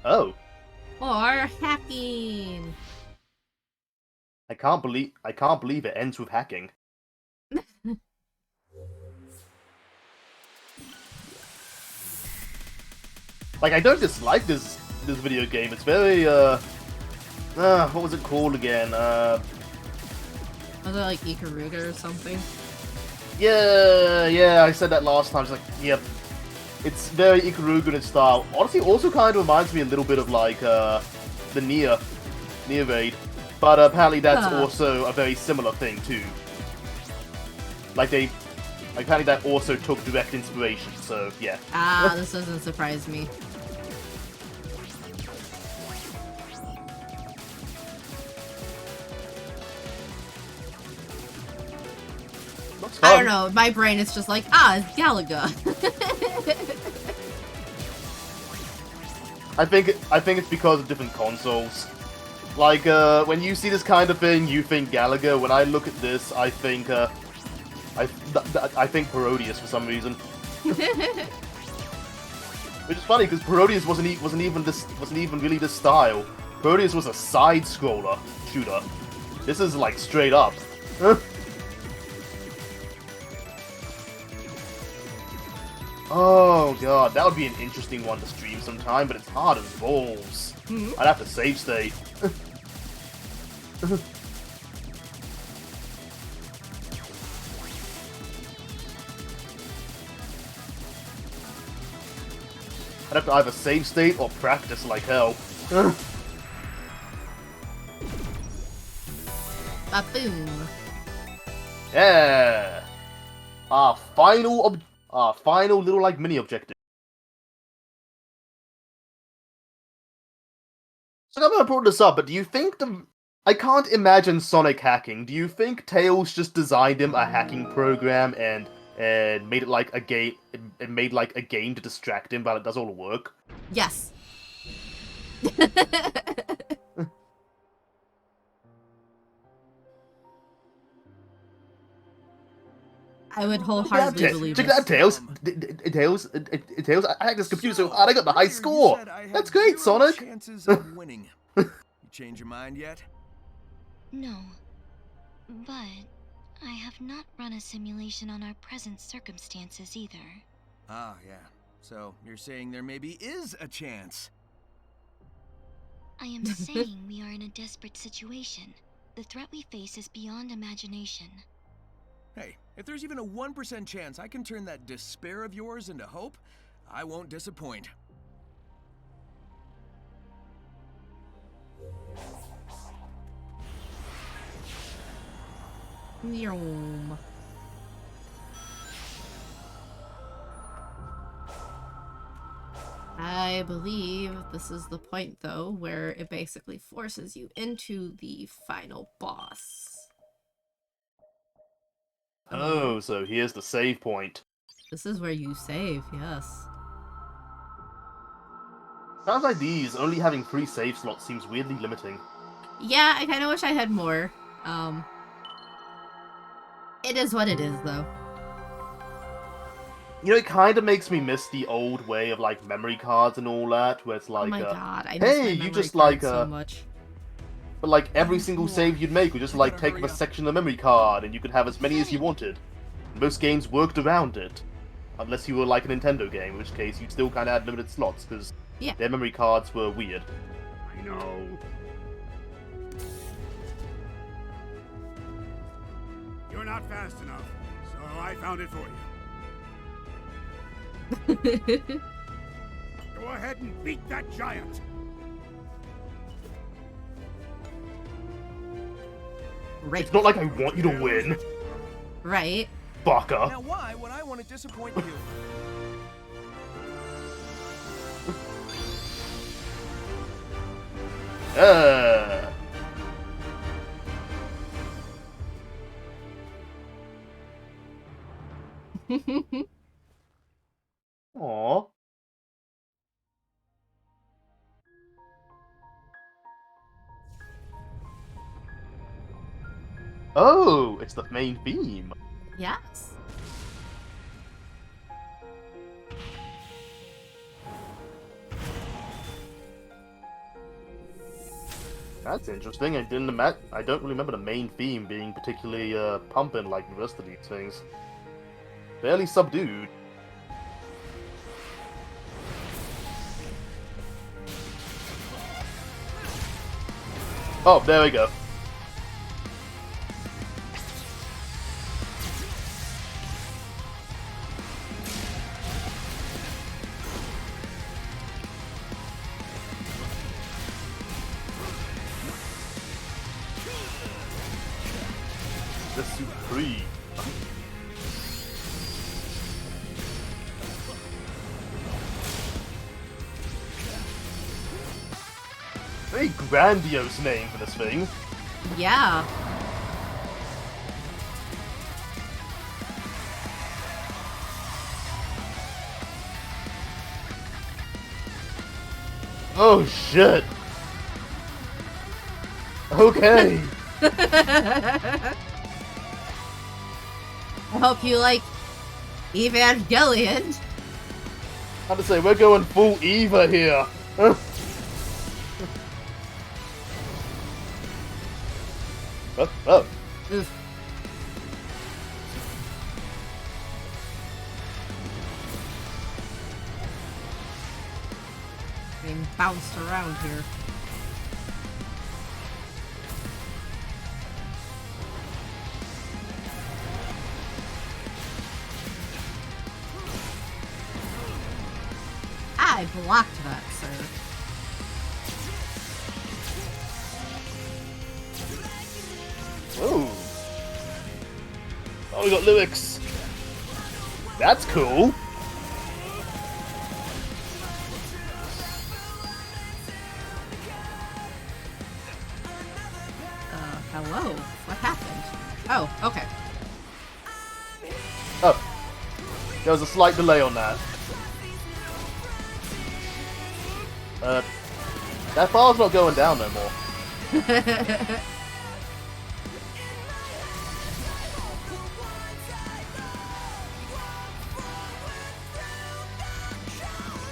Speaker 2: Oh,
Speaker 1: Or hacking.
Speaker 2: I can't believe it ends with hacking. Like, I don't dislike this video game. It's very what was it called again?
Speaker 1: Was it like Ikaruga or something?
Speaker 2: Yeah, I said that last time. It's like, yep. It's very Ikaruga in its style. Honestly, also kind of reminds me a little bit of like the Nier Raid, but apparently that's also a very similar thing too. Like apparently that also took direct inspiration. So yeah.
Speaker 1: Ah, this doesn't surprise me.
Speaker 2: Looks
Speaker 1: I
Speaker 2: fun.
Speaker 1: don't know. My brain is just like, it's Galaga.
Speaker 2: I think it's because of different consoles. Like when you see this kind of thing, you think Galaga. When I look at this, I think I think Parodius for some reason. Which is funny because Parodius wasn't even really this style. Parodius was a side scroller shooter. This is like straight up. Oh god, that would be an interesting one to stream sometime, but it's hard as balls. I'd have to save state. I'd have to either save state or practice like hell.
Speaker 1: Ba-boom.
Speaker 2: Yeah! Our final little like mini objective. So I'm gonna put this up, but do you think I can't imagine Sonic hacking. Do you think Tails just designed him a hacking program and made it like a game and made like a game to distract him while it does all the work?
Speaker 1: Yes. I would wholeheartedly believe
Speaker 2: Check
Speaker 1: this.
Speaker 2: that, Tails. Tails. I hacked this computer so hard I got the high
Speaker 5: earlier you
Speaker 2: score.
Speaker 5: said I had
Speaker 2: That's great,
Speaker 5: 0
Speaker 2: Sonic.
Speaker 5: chances of winning. You change your mind yet?
Speaker 4: No. But I have not run a simulation on our present circumstances either.
Speaker 5: Ah, yeah. So you're saying there maybe is a chance.
Speaker 4: I am saying we are in a desperate situation. The threat we face is beyond imagination.
Speaker 5: Hey, if there's even a 1% chance I can turn that despair of yours into hope, I won't disappoint.
Speaker 1: Yum. I believe this is the point, though, where it basically forces you into the final boss.
Speaker 2: Oh, so here's the save point.
Speaker 1: This is where you save, yes.
Speaker 2: Sounds like these only having 3 save slots seems weirdly limiting.
Speaker 1: Yeah, I kind of wish I had more. It is what it is, though.
Speaker 2: You know, it kind of makes me miss the old way of like memory cards and all that, where it's like,
Speaker 1: Oh my god, I miss
Speaker 2: hey,
Speaker 1: my
Speaker 2: you
Speaker 1: memory
Speaker 2: just
Speaker 1: card
Speaker 2: like
Speaker 1: so much.
Speaker 2: but like every single save you'd make would just like
Speaker 5: Gotta
Speaker 2: take
Speaker 5: hurry
Speaker 2: up a
Speaker 5: up.
Speaker 2: section of the memory card, and you could have as many as you wanted. Most games worked around it, unless you were like a Nintendo game, in which case you still kind of had limited slots because
Speaker 1: Yeah.
Speaker 2: their memory cards were weird.
Speaker 3: I know. You're not fast enough, so I found it for you. Go ahead and beat that giant.
Speaker 1: Right.
Speaker 2: It's not like I want you to win,
Speaker 1: Right.
Speaker 2: fucker.
Speaker 5: Now why would I want to disappoint you?
Speaker 2: Uh. Aw. Oh, it's the main theme.
Speaker 1: Yes.
Speaker 2: That's interesting. I don't really remember the main theme being particularly pumping like the rest of these things. Fairly subdued. Oh, there we go. The Supreme. Very grandiose name for this thing.
Speaker 1: Yeah.
Speaker 2: Oh shit. Okay.
Speaker 1: I hope you like Evangelion.
Speaker 2: How to say, we're going full Eva here. Oh.
Speaker 1: Oof. Being bounced around here. I blocked that, sir.
Speaker 2: Ooh. Oh, we got lyrics. That's cool.
Speaker 1: Hello? What happened? Oh, okay.
Speaker 2: Oh. There was a slight delay on that. That file's not going down no more.
Speaker 1: Did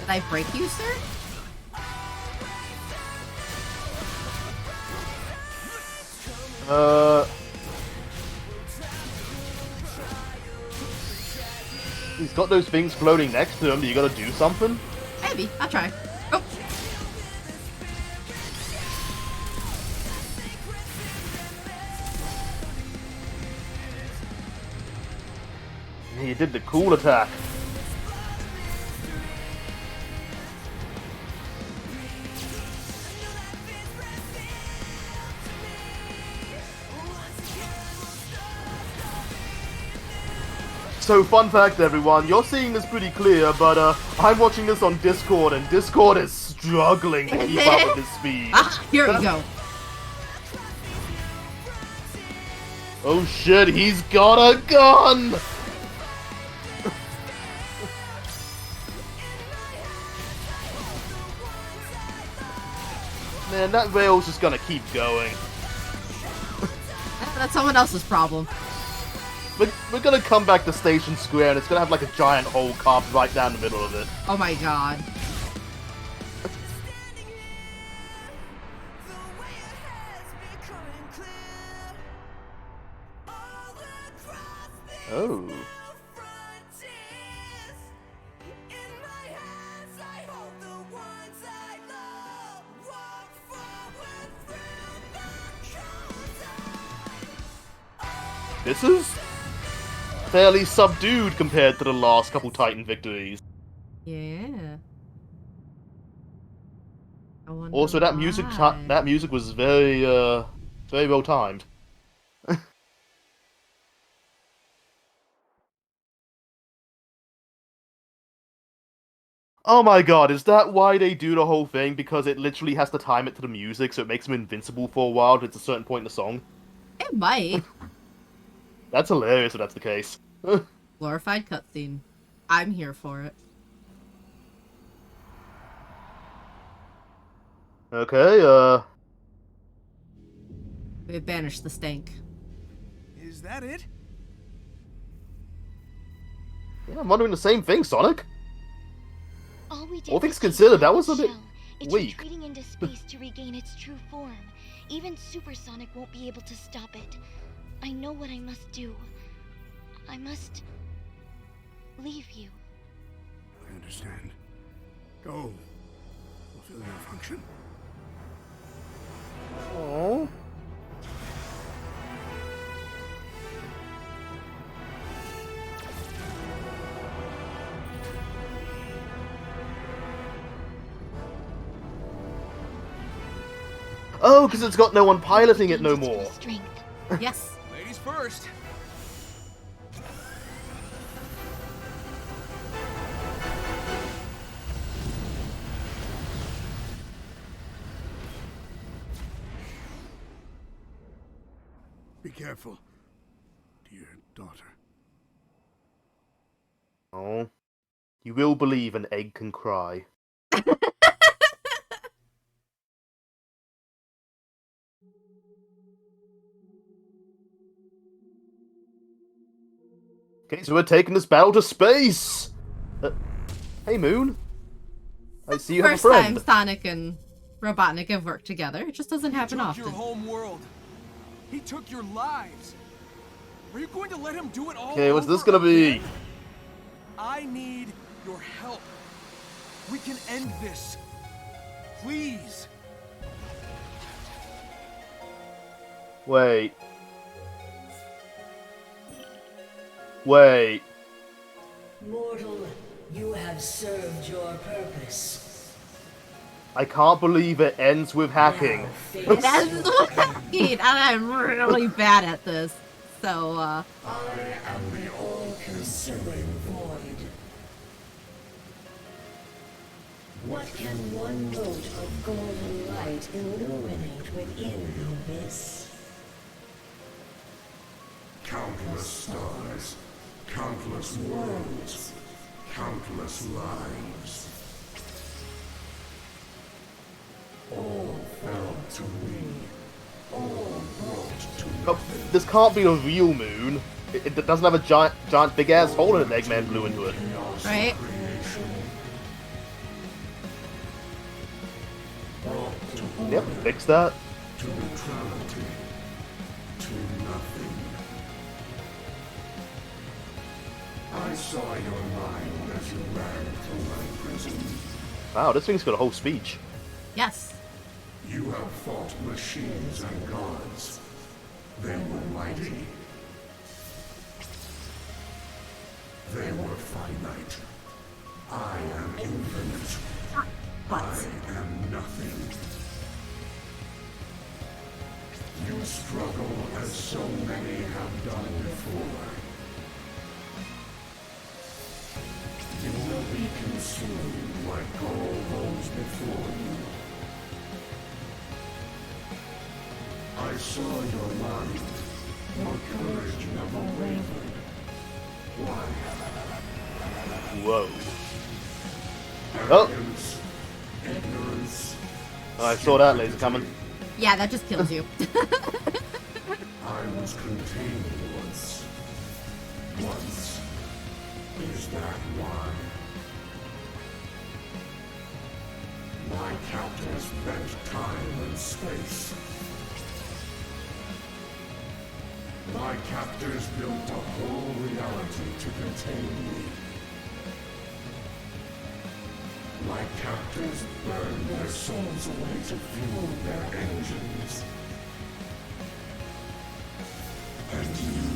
Speaker 1: I break you, sir?
Speaker 2: He's got those things floating next to him. You gotta do something?
Speaker 1: Maybe. I'll try. Oh.
Speaker 2: He did the cool attack. So, fun fact everyone, you're seeing this pretty clear, but I'm watching this on Discord, and Discord is struggling to keep up with his speed.
Speaker 1: Ah, here we go.
Speaker 2: Oh shit, he's got a gun! Man, that rail's just gonna keep going.
Speaker 1: That's someone else's problem.
Speaker 2: We're gonna come back to Station Square, and it's gonna have like a giant hole carved right down the middle of it.
Speaker 1: Oh my god.
Speaker 2: Oh. This is fairly subdued compared to the last couple Titan victories.
Speaker 1: Yeah. I wonder
Speaker 2: Also, that
Speaker 1: why.
Speaker 2: music was very well timed. Oh my god, is that why they do the whole thing? Because it literally has to time it to the music, so it makes him invincible for a while at a certain point in the song?
Speaker 1: It might.
Speaker 2: That's hilarious if that's the case.
Speaker 1: Glorified cutscene. I'm here for it.
Speaker 2: Okay,
Speaker 1: We banished the stank.
Speaker 5: Is that it?
Speaker 2: yeah, I'm wondering the same thing, Sonic.
Speaker 4: All we did
Speaker 2: All things
Speaker 4: was
Speaker 2: considered,
Speaker 4: take
Speaker 2: that
Speaker 4: out
Speaker 2: was a
Speaker 4: its
Speaker 2: bit
Speaker 4: shell. It's
Speaker 2: weak.
Speaker 4: retreating into space to regain its true form. Even Supersonic won't be able to stop it. I know what I must do. I must leave you.
Speaker 3: I understand. Go. Fulfill your function.
Speaker 2: Oh. Oh, because it's got no one piloting it no
Speaker 4: Gains its full
Speaker 2: more.
Speaker 4: strength.
Speaker 1: Yes.
Speaker 5: Ladies first.
Speaker 3: Be careful, dear daughter.
Speaker 2: Oh. You will believe an egg can cry. Okay, so we're taking this battle to space! Hey, Moon. I see you have a
Speaker 1: First
Speaker 2: friend.
Speaker 1: time Sonic and Robotnik have worked together. It just doesn't happen
Speaker 5: Took
Speaker 1: often.
Speaker 5: your home world. He took your lives. Are you going to let him do it all
Speaker 2: Okay, what's this
Speaker 5: over
Speaker 2: gonna be?
Speaker 5: again? I need your help. We can end this. Please.
Speaker 2: Wait. Wait.
Speaker 6: Mortal, you have served your purpose.
Speaker 2: I can't believe it ends with hacking.
Speaker 6: Now face
Speaker 1: That's
Speaker 6: your
Speaker 1: what I
Speaker 6: end.
Speaker 1: mean, and I'm really bad at this. So,
Speaker 6: I am the all-consuming void. What can one mote of golden light illuminate within the abyss?
Speaker 7: Countless stars, countless worlds, countless lives. All fell to me. All brought to
Speaker 2: Oh, this can't be a real moon. It doesn't have a giant big ass hole in it Eggman blew into it.
Speaker 1: right?
Speaker 2: Yep, fix that.
Speaker 7: to neutrality, to nothing. I saw your mind as you ran through my prison.
Speaker 2: Wow, this thing's got a whole speech.
Speaker 1: Yes.
Speaker 7: You have fought machines and gods. They were mighty. They were finite. I am infinite. I am nothing. You struggle as so many have done before. You will be consumed like all those before you. I saw your mind. Your courage never wavered. Why?
Speaker 2: Whoa. Oh,
Speaker 7: Arrogance, ignorance.
Speaker 2: I saw that laser coming.
Speaker 1: Yeah, that just kills you.
Speaker 7: I was contained once. Once. Is that why? My captors bent time and space. My captors built a whole reality to contain me. My captors burned their souls away to fuel their engines. And you,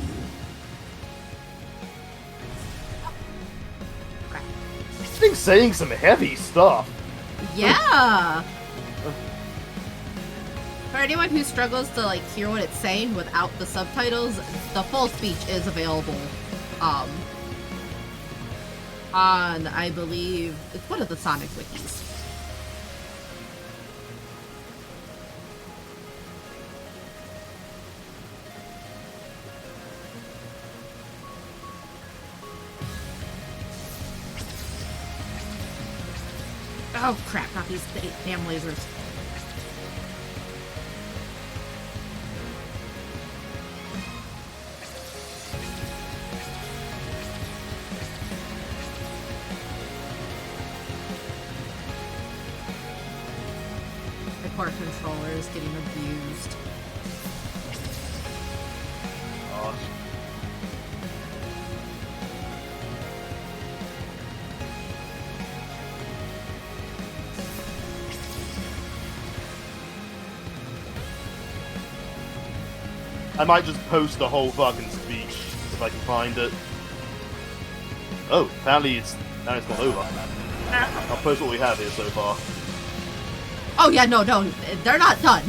Speaker 2: This thing's saying some heavy stuff.
Speaker 1: Yeah. For anyone who struggles to like hear what it's saying without the subtitles, the full speech is available on, I believe, it's one of the Sonic wikis. Oh crap, not these damn lasers. The core controller is getting abused.
Speaker 2: Gosh. I might just post the whole fucking speech if I can find it. Oh, apparently now it's gone over. I'll post what we have here so far.
Speaker 1: Oh yeah, no, they're not done.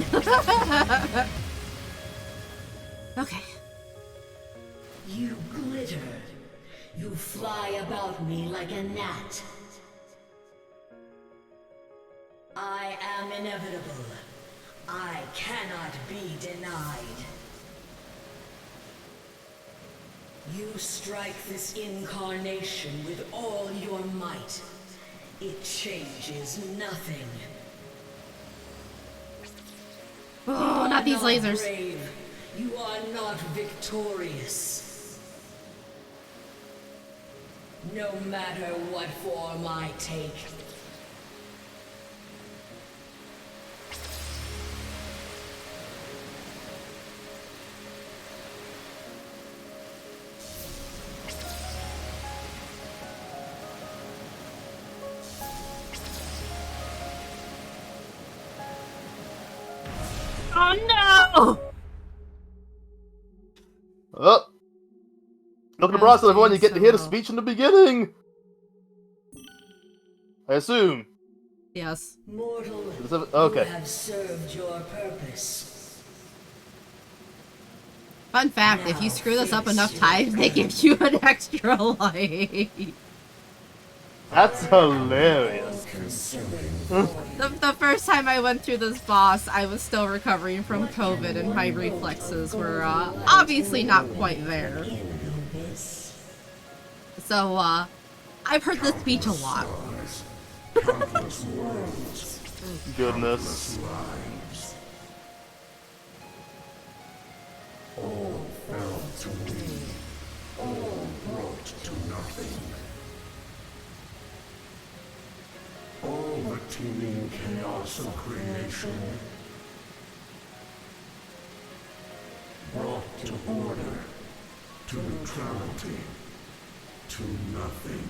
Speaker 1: Okay.
Speaker 6: You glitter. You fly about me like a gnat. I am inevitable. I cannot be denied. You strike this incarnation with all your might. It changes nothing.
Speaker 1: Oh, not these lasers.
Speaker 6: Brave. You are not victorious. No matter what form I take.
Speaker 1: Oh no!
Speaker 2: Oh! Look at the bright side, everyone, you get to hear the speech in the beginning! I assume.
Speaker 1: Yes.
Speaker 6: Mortal,
Speaker 2: Okay.
Speaker 6: you have served your purpose.
Speaker 1: Fun fact, if you screw this up enough times, they give you an extra life.
Speaker 2: That's hilarious.
Speaker 1: The first time I went through this boss, I was still recovering from COVID and my reflexes were obviously not quite there. So, I've heard this speech a lot.
Speaker 2: Goodness.
Speaker 7: All fell to me. All brought to nothing. All the teeming chaos of creation brought to order, to neutrality, to nothing.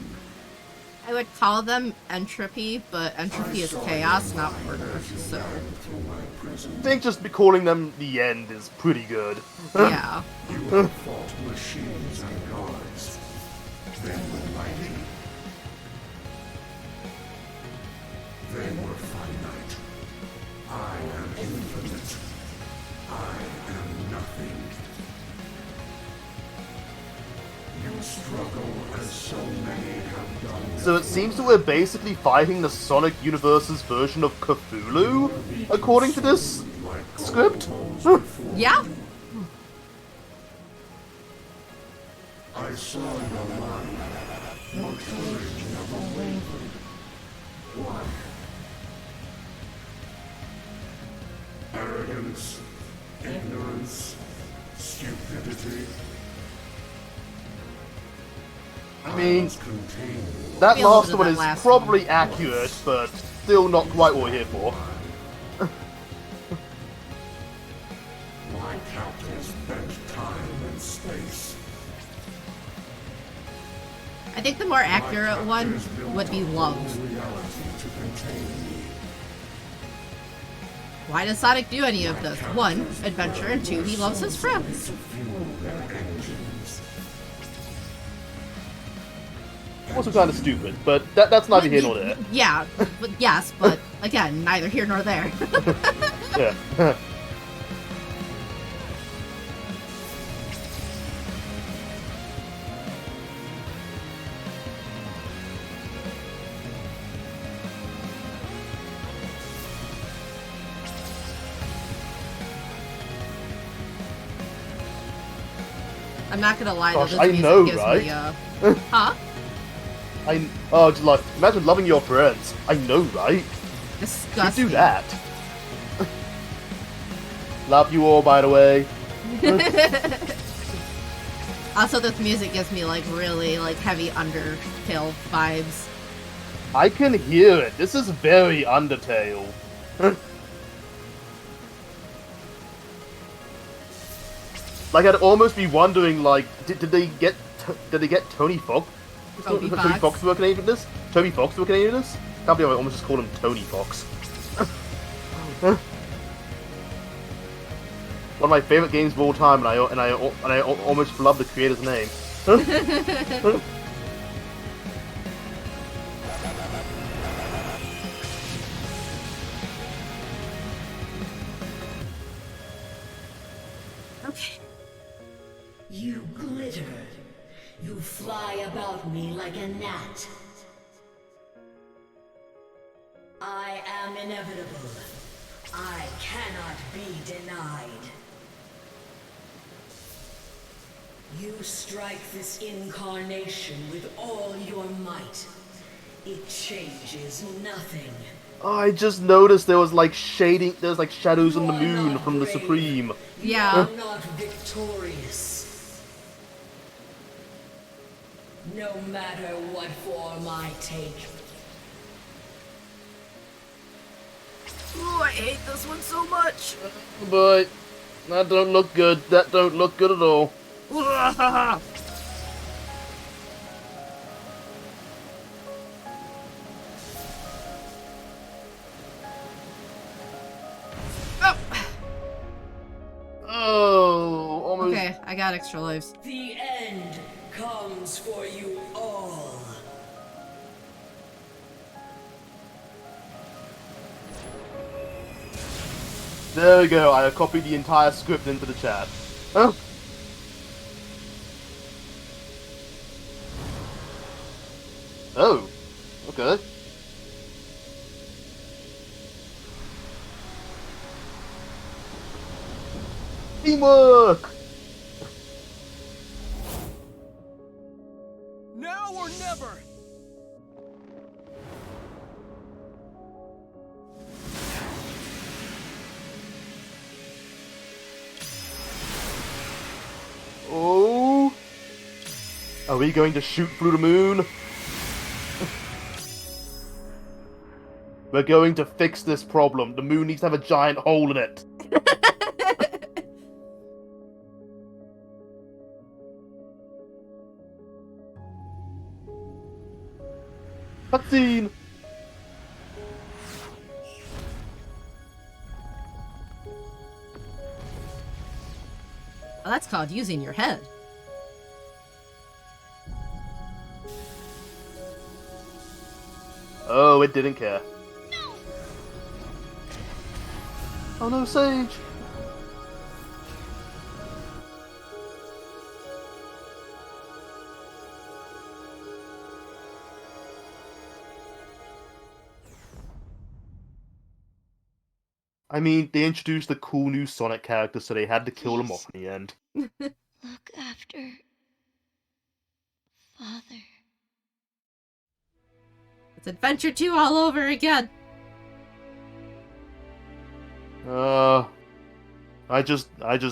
Speaker 1: I would call them entropy, but entropy is chaos, not order, so...
Speaker 2: I think just be calling them the end is pretty good.
Speaker 1: Yeah.
Speaker 7: You have fought machines and gods. They were mighty. They were finite. I am infinite. I am nothing. You struggle as so many have done.
Speaker 2: So it seems that we're basically fighting the Sonic Universe's version of Cthulhu, according to this script.
Speaker 1: Yeah?
Speaker 7: I saw your light. Your courage never wavered. Why? Arrogance, ignorance, stupidity.
Speaker 2: I mean,
Speaker 7: Contained.
Speaker 2: that
Speaker 1: Maybe a little
Speaker 2: last
Speaker 1: bit of
Speaker 2: one
Speaker 1: that
Speaker 2: is
Speaker 1: last
Speaker 2: probably accurate, but still not quite what we're here for.
Speaker 7: My captors bent time and space.
Speaker 1: I think the more accurate one would be love.
Speaker 7: Reality to contain me.
Speaker 1: Why does Sonic do any of this? 1, adventure, and 2, he loves his friends.
Speaker 7: To fuel their engines.
Speaker 2: Also kind of stupid, but that's neither here nor there.
Speaker 1: Yeah, but yes, but again, neither here nor there.
Speaker 2: Yeah.
Speaker 1: I'm not gonna lie though,
Speaker 2: Gosh,
Speaker 1: this
Speaker 2: I
Speaker 1: music
Speaker 2: know,
Speaker 1: gives
Speaker 2: right?
Speaker 1: me huh?
Speaker 2: Just like, imagine loving your friends. I know, right? You
Speaker 1: Disgusting.
Speaker 2: do that. Love you all, by the way.
Speaker 1: Also, this music gives me like really like heavy Undertale vibes.
Speaker 2: I can hear it. This is very Undertale. Like, I'd almost be wondering, like, did they get Tony Fox?
Speaker 1: Toby
Speaker 2: Tony
Speaker 1: Fox.
Speaker 2: Fox working any of this? Toby Fox working any of this? Can't believe I almost just called him Tony Fox. One of my favorite games of all time, and I almost love the creator's name.
Speaker 1: Okay.
Speaker 6: You glitter. You fly about me like a gnat. I am inevitable. I cannot be denied. You strike this incarnation with all your might. It changes nothing.
Speaker 2: I just noticed there was like shadows on the moon from the Supreme.
Speaker 1: Yeah.
Speaker 6: You are not victorious. No matter what form I take.
Speaker 1: Ooh, I hate this one so much.
Speaker 2: But that don't look good. That don't look good at all.
Speaker 1: Oh.
Speaker 2: Oh, almost.
Speaker 1: Okay, I got extra lives.
Speaker 6: The end comes for you all.
Speaker 2: There we go. I have copied the entire script into the chat. Oh. Oh. Okay. Teamwork!
Speaker 5: Now or never!
Speaker 2: Oh. Are we going to shoot through the moon? We're going to fix this problem. The moon needs to have a giant hole in it. Cutscene!
Speaker 1: Well, that's called using your head.
Speaker 2: Oh, it didn't care. Oh no, Sage! I mean, they introduced the cool new Sonic character, so they had to kill him off in the end.
Speaker 4: Look after Father.
Speaker 1: It's Adventure 2 all over again.
Speaker 2: I just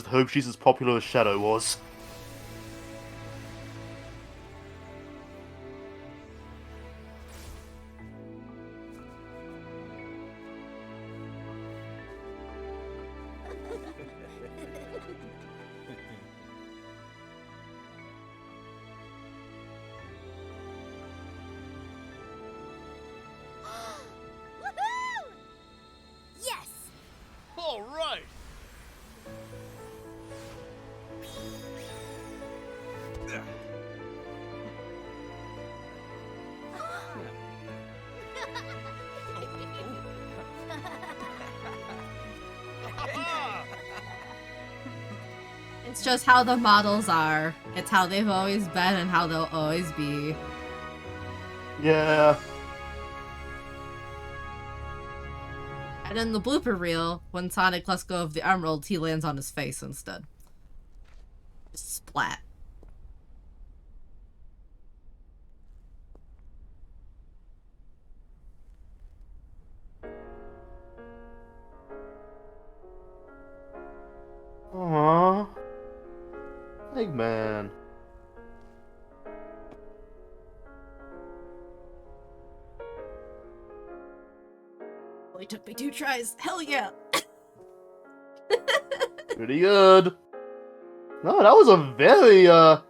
Speaker 2: hope she's as popular as Shadow was.
Speaker 8: Yes!
Speaker 5: All right!
Speaker 1: It's just how the models are. It's how they've always been and how they'll always be.
Speaker 2: Yeah.
Speaker 1: And in the blooper reel, when Sonic lets go of the emerald, he lands on his face instead. Splat. only took me 2 tries. Hell yeah.
Speaker 2: Pretty good. No, that was a very, I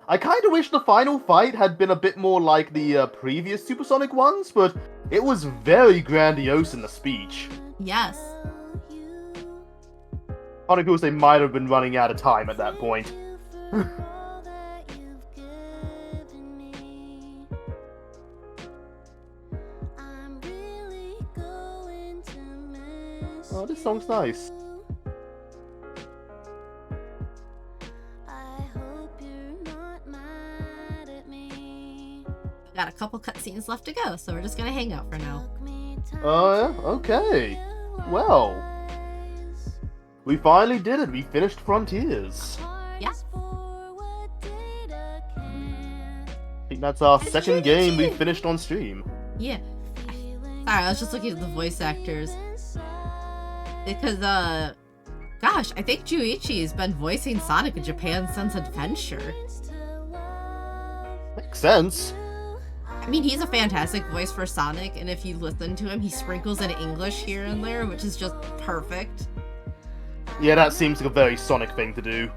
Speaker 2: kinda wish the final fight had been a bit more like the previous Supersonic ones, but it was very grandiose in the speech.
Speaker 1: Yes.
Speaker 2: Sonic feels they might have been running out of time at that point. Oh, this song's nice.
Speaker 1: Got a couple cutscenes left to go, so we're just gonna hang out for now.
Speaker 2: Oh, yeah? Okay. Well, we finally did it. We finished Frontiers.
Speaker 1: Yeah.
Speaker 2: I think that's our second game we finished on stream.
Speaker 1: Yeah. Sorry, I was just looking at the voice actors. Because, gosh, I think Juichi's been voicing Sonic in Japan since Adventure.
Speaker 2: Makes sense.
Speaker 1: I mean, he's a fantastic voice for Sonic, and if you listen to him, he sprinkles in English here and there, which is just perfect.
Speaker 2: Yeah, that seems like a very Sonic thing to do.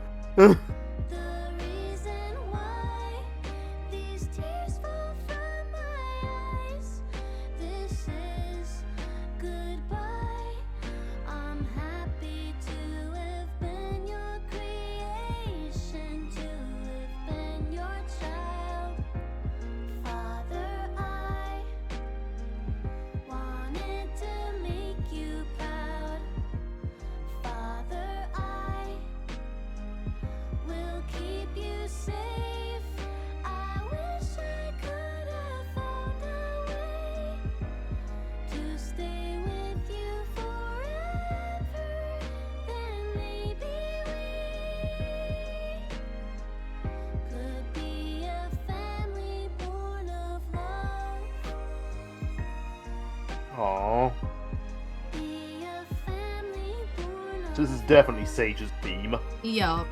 Speaker 2: Aww. This is definitely Sage's theme.
Speaker 1: Yup.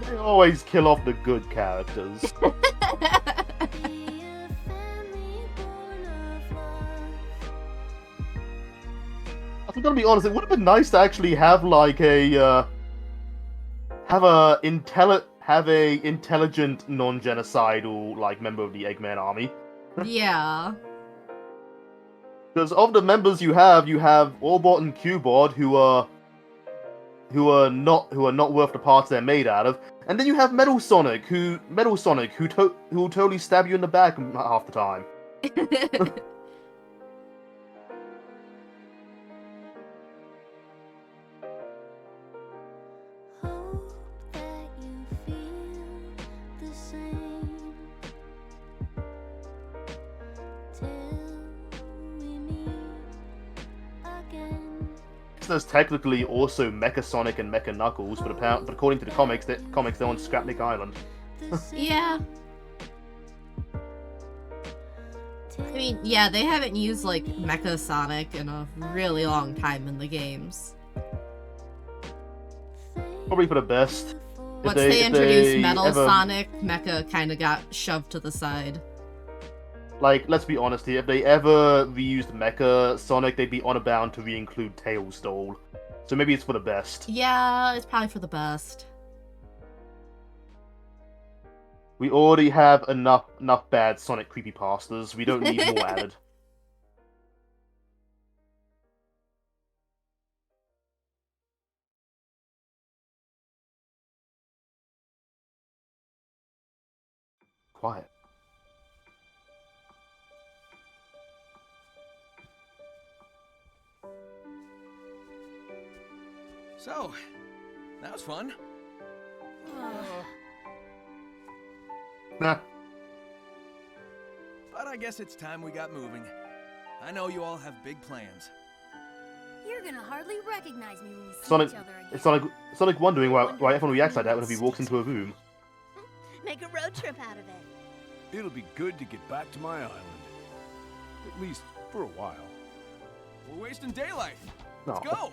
Speaker 2: They always kill off the good characters. I'm gonna be honest, it would have been nice to actually have like a have a intelligent non-genocidal like member of the Eggman army.
Speaker 1: Yeah.
Speaker 2: Because of the members you have Orbot and Cubot who are not worth the parts they're made out of, and then you have Metal Sonic who will totally stab you in the back half the time. There's technically also Mecha Sonic and Mecha Knuckles, but according to the comics, they're on Scrapnik Island.
Speaker 1: Yeah. I mean, yeah, they haven't used, like, Mecha Sonic in a really long time in the games.
Speaker 2: Probably for the best.
Speaker 1: Once they introduced Metal Sonic, Mecha kind of got shoved to the side.
Speaker 2: Like, let's be honest here, if they ever reused Mecha Sonic, they'd be honor bound to re-include Tails Doll. So maybe it's for the best.
Speaker 1: Yeah, it's probably for the best.
Speaker 2: We already have enough bad Sonic creepypastas. We don't need more added. Quiet.
Speaker 5: So, that was fun.
Speaker 2: Nah.
Speaker 5: But I guess it's time we got moving. I know you all have big plans.
Speaker 8: You're gonna hardly recognize me when we see
Speaker 2: Sonic,
Speaker 8: each other again.
Speaker 2: it's Sonic wondering why everyone reacts like that when he walks into a room.
Speaker 8: Make a road trip out of it.
Speaker 3: It'll be good to get back to my island. At least for a while.
Speaker 5: We're wasting daylight.
Speaker 2: No.
Speaker 5: Let's go.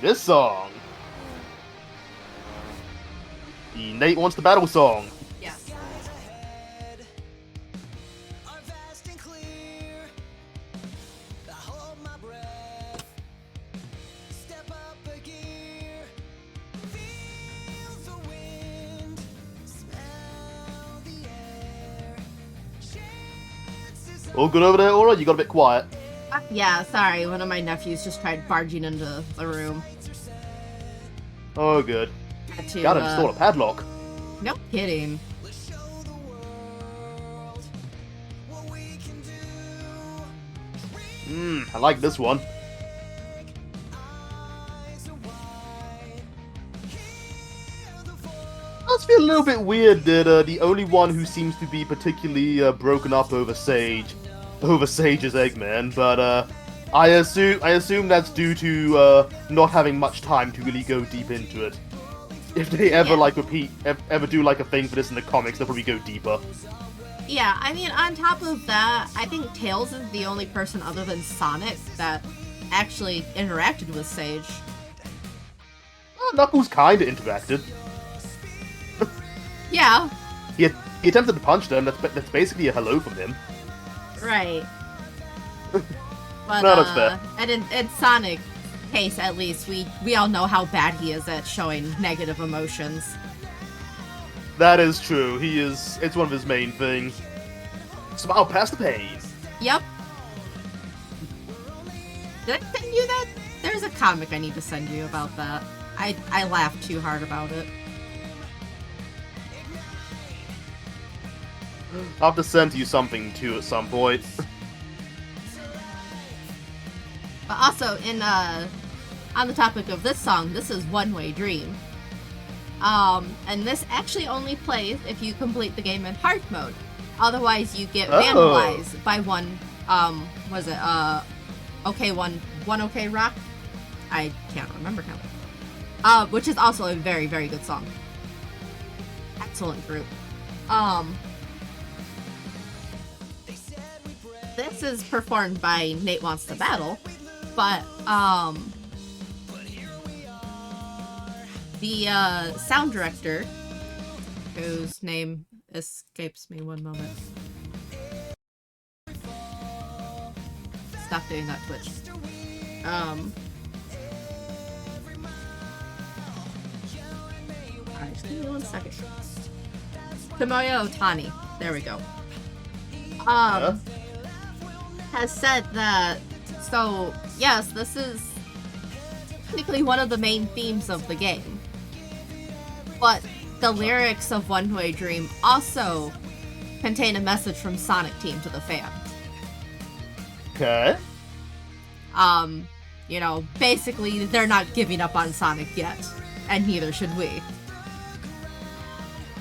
Speaker 2: This song. The Nate Wants to Battle song.
Speaker 1: Yes.
Speaker 2: All good over there, Aura? You got a bit quiet.
Speaker 1: Yeah, sorry, one of my nephews just tried barging into the room.
Speaker 2: Oh, good.
Speaker 1: Had to,
Speaker 2: Gotta install a padlock.
Speaker 1: No kidding.
Speaker 2: I like this one. Must be a little bit weird that the only one who seems to be particularly broken up over Sage is Eggman, but I assume that's due to not having much time to really go deep into it. If they ever ever do like a thing for this in the comics, they'll probably go deeper.
Speaker 1: Yeah, I mean, on top of that, I think Tails is the only person other than Sonic that actually interacted with Sage.
Speaker 2: Knuckles kinda interacted.
Speaker 1: Yeah.
Speaker 2: He attempted to punch them. That's basically a hello from him.
Speaker 1: Right. But,
Speaker 2: No, that's fair.
Speaker 1: And in Sonic's case, at least, we all know how bad he is at showing negative emotions.
Speaker 2: That is true. It's one of his main things. Smile past the pain.
Speaker 1: Yep. Did I send you that? There's a comic I need to send you about that. I laughed too hard about it.
Speaker 2: I'll have to send you something too at some point.
Speaker 1: But also, on the topic of this song, this is One Way Dream. And this actually only plays if you complete the game in hard mode. Otherwise, you get vandalized by one, one OK Rock? I can't remember now. Which is also a very, very good song. Excellent group. This is performed by Nate Wants to Battle, but, the, sound director, whose name escapes me one moment. Stop doing that, Twitch. Alright, just give me 1 second. Tomoyo Otani. There we go. Has said that, so, yes, this is technically one of the main themes of the game. But the lyrics of One Way Dream also contain a message from Sonic Team to the fans.
Speaker 2: Okay.
Speaker 1: You know, basically, they're not giving up on Sonic yet, and neither should we.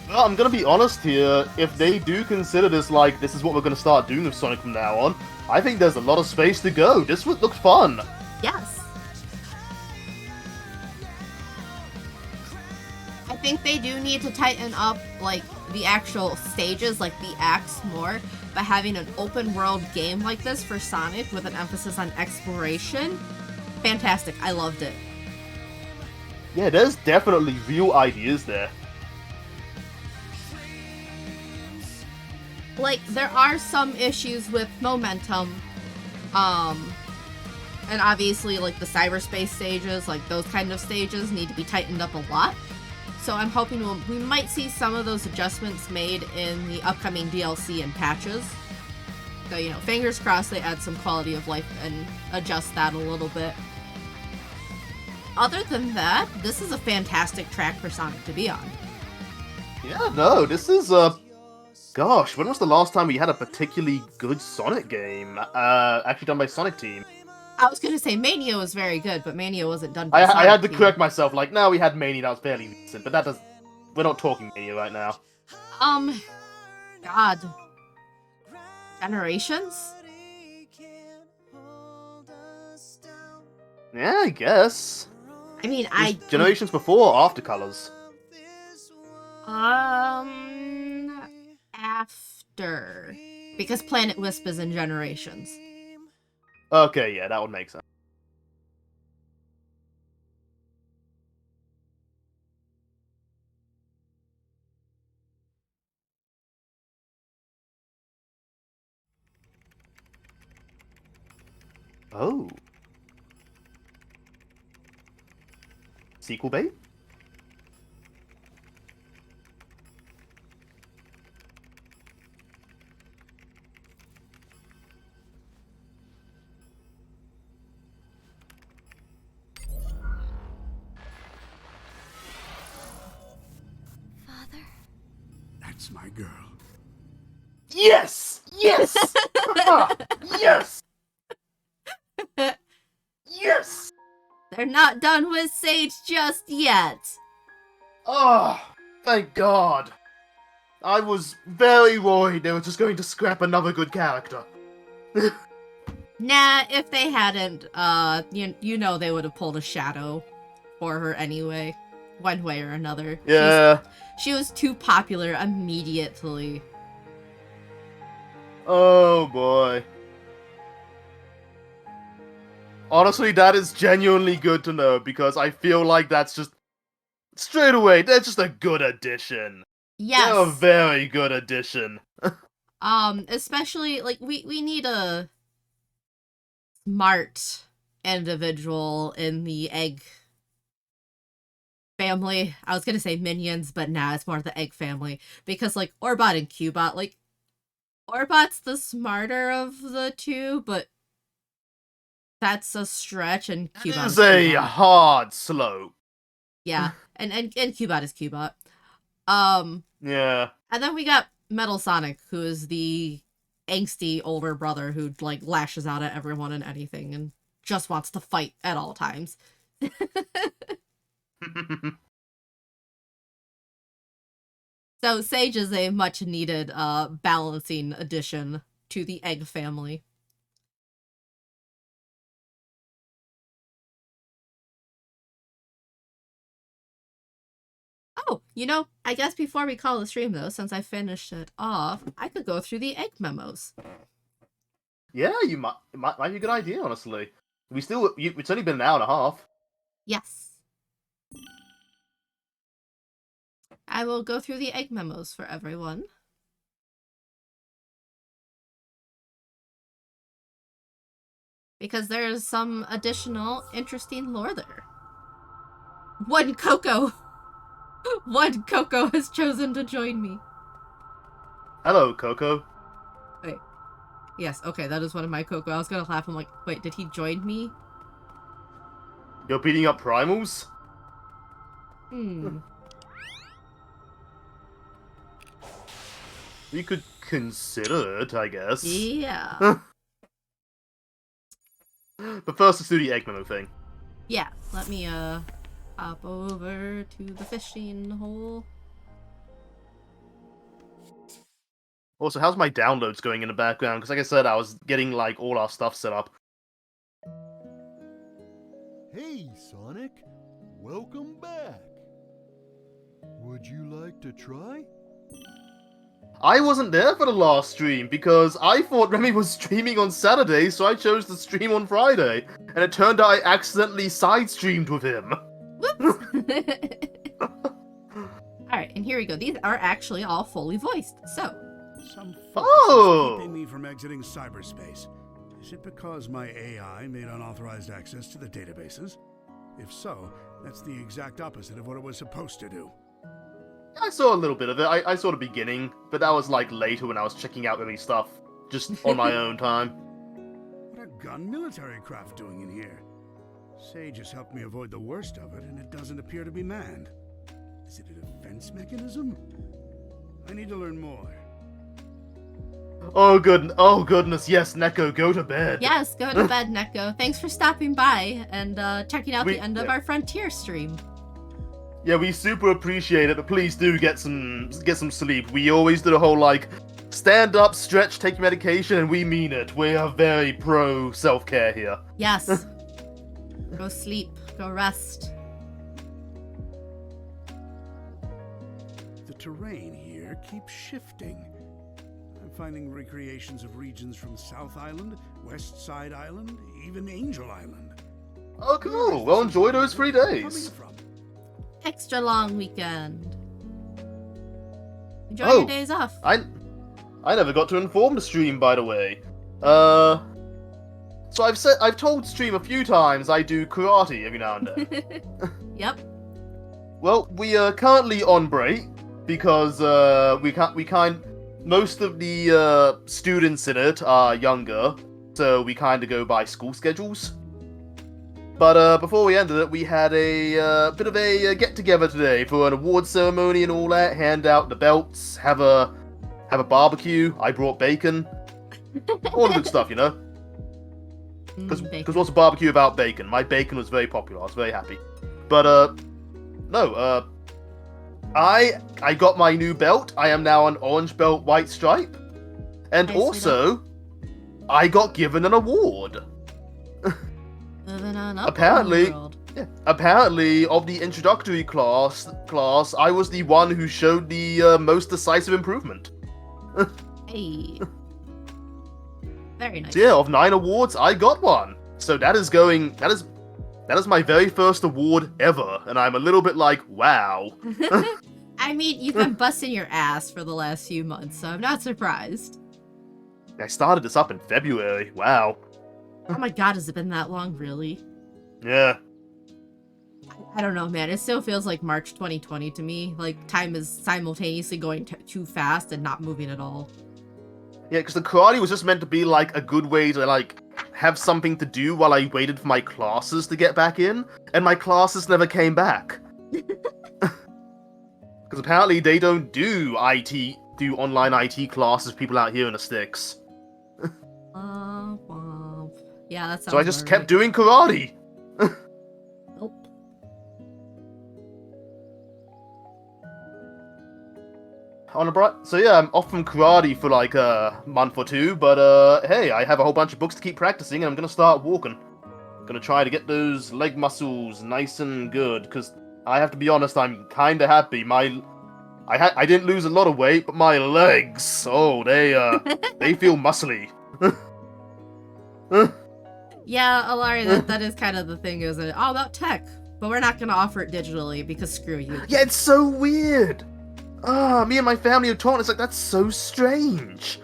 Speaker 2: Well, I'm gonna be honest here. If they do consider this like this is what we're gonna start doing with Sonic from now on, I think there's a lot of space to go. This looks fun.
Speaker 1: Yes. I think they do need to tighten up, like, the actual stages, like the acts more, by having an open world game like this for Sonic with an emphasis on exploration. Fantastic. I loved it.
Speaker 2: Yeah, there's definitely real ideas there.
Speaker 1: Like, there are some issues with momentum, and obviously, like, the cyberspace stages, like, those kind of stages need to be tightened up a lot. So I'm hoping we might see some of those adjustments made in the upcoming DLC and patches. So, you know, fingers crossed they add some quality of life and adjust that a little bit. Other than that, this is a fantastic track for Sonic to be on.
Speaker 2: Yeah, no, this is, gosh, when was the last time we had a particularly good Sonic game? Actually done by Sonic Team.
Speaker 1: I was gonna say Mania was very good, but Mania wasn't done by
Speaker 2: I
Speaker 1: Sonic
Speaker 2: had to
Speaker 1: Team.
Speaker 2: correct myself, like, no, we had Mania, that was fairly recent, but that does... We're not talking Mania right now.
Speaker 1: God. Generations?
Speaker 2: Yeah, I guess.
Speaker 1: I mean,
Speaker 2: Generations before or after Colors?
Speaker 1: After. Because Planet Wisp is in Generations.
Speaker 2: Okay, yeah, that would make sense. Oh. Sequel bait?
Speaker 4: Father?
Speaker 3: That's my girl.
Speaker 2: Yes! Yes! Ah, yes! Yes!
Speaker 1: They're not done with Sage just yet.
Speaker 2: Oh, thank God. I was very worried they were just going to scrap another good character.
Speaker 1: Nah, if they hadn't, you know they would have pulled a shadow for her anyway, one way or another.
Speaker 2: Yeah.
Speaker 1: She was too popular immediately.
Speaker 2: Oh boy. Honestly, that is genuinely good to know because I feel like that's just straight away. That's just a good addition.
Speaker 1: Yes.
Speaker 2: They're a very good addition.
Speaker 1: Especially like we need a smart individual in the egg family. I was gonna say minions, but nah, it's more the egg family because like Orbot and Cubot, like Orbot's the smarter of the two, but that's a stretch, and Cubot
Speaker 2: It's a hard slope.
Speaker 1: Yeah, and Cubot is Cubot.
Speaker 2: Yeah.
Speaker 1: And then we got Metal Sonic, who is the angsty older brother who like lashes out at everyone and anything and just wants to fight at all times. So Sage is a much needed balancing addition to the egg family. Oh, you know, I guess before we call the stream, though, since I finished it off, I could go through the egg memos.
Speaker 2: Yeah, it might be a good idea, honestly. It's only been an hour and a half.
Speaker 1: Yes. I will go through the egg memos for everyone. Because there's some additional interesting lore there. One Coco has chosen to join me.
Speaker 2: Hello, Coco.
Speaker 1: Wait. Yes, okay, that is one of my Coco. I was gonna laugh. I'm like, wait, did he join me?
Speaker 2: You're beating up primals? We could consider it, I guess.
Speaker 1: Yeah.
Speaker 2: But first, let's do the egg memo thing.
Speaker 1: Yeah, let me, hop over to the fishing hole.
Speaker 2: Also, how's my downloads going in the background? Because like I said, I was getting, like, all our stuff set up.
Speaker 9: Hey, Sonic. Welcome back. Would you like to try?
Speaker 2: I wasn't there for the last stream because I thought Remy was streaming on Saturday, so I chose to stream on Friday. And it turned out I accidentally side-streamed with him.
Speaker 1: Alright, and here we go. These are actually all fully voiced, so.
Speaker 3: Some force is keeping me from exiting cyberspace. Is it because my AI made unauthorized access to the databases? If so, that's the exact opposite of what it was supposed to do.
Speaker 2: I saw a little bit of it. I saw the beginning, but that was like later when I was checking out Remy's stuff, just on my own time.
Speaker 3: What are gun military craft doing in here? Sage has helped me avoid the worst of it, and it doesn't appear to be manned. Is it a defense mechanism? I need to learn more.
Speaker 2: Oh goodness, yes, Neko, go to bed.
Speaker 1: Yes, go to bed, Neko. Thanks for stopping by and checking out the end of our Frontier stream.
Speaker 2: Yeah, we super appreciate it, but please do get some sleep. We always do the whole, like, stand up, stretch, take your medication, and we mean it. We are very pro self-care here.
Speaker 1: Yes. Go sleep. Go rest.
Speaker 3: The terrain here keeps shifting. I'm finding recreations of regions from South Island, West Side Island, even Angel Island.
Speaker 2: Oh, cool. Well, enjoy those 3 days.
Speaker 3: Coming from?
Speaker 1: Extra long weekend. Enjoy
Speaker 2: Oh,
Speaker 1: your days off.
Speaker 2: I never got to inform the stream, by the way. So I've told stream a few times I do karate every now and then.
Speaker 1: Yep.
Speaker 2: Well, we are currently on break because most of the students in it are younger, so we kind of go by school schedules. But before we ended it, we had a bit of a get-together today for an award ceremony and all that. Hand out the belts, have a barbecue. I brought bacon, all the good stuff, you know. Because what's a barbecue without bacon? My bacon was very popular. I was very happy. But no. I got my new belt. I am now an orange belt, white stripe, and
Speaker 1: Nice,
Speaker 2: also I got given an award. Apparently, apparently, of the introductory class, I was the one who showed the most decisive improvement.
Speaker 1: Hey. Very nice.
Speaker 2: So yeah, of 9 awards, I got one. So that is my very first award ever, and I'm a little bit like, wow.
Speaker 1: I mean, you've been busting your ass for the last few months, so I'm not surprised.
Speaker 2: I started this up in February. Wow.
Speaker 1: Oh my god, has it been that long, really?
Speaker 2: Yeah.
Speaker 1: I don't know, man. It still feels like March 2020 to me. Like, time is simultaneously going too fast and not moving at all.
Speaker 2: Yeah, because the karate was just meant to be, like, a good way to, like, have something to do while I waited for my classes to get back in, and my classes never came back. Because apparently they don't do online IT classes for people out here in the sticks.
Speaker 1: Yeah, that's
Speaker 2: So I just kept doing karate.
Speaker 1: Nope.
Speaker 2: So yeah, I'm off from karate for like a month or 2, but hey, I have a whole bunch of books to keep practicing, and I'm gonna start walking. Gonna try to get those leg muscles nice and good, because I have to be honest, I'm kinda happy. I didn't lose a lot of weight, but my legs, oh, they feel muscly.
Speaker 1: Yeah, Alari, that is kind of the thing, isn't it? All about tech, but we're not gonna offer it digitally because screw you.
Speaker 2: Yeah, it's so weird. Me and my family are talking, it's like, that's so strange.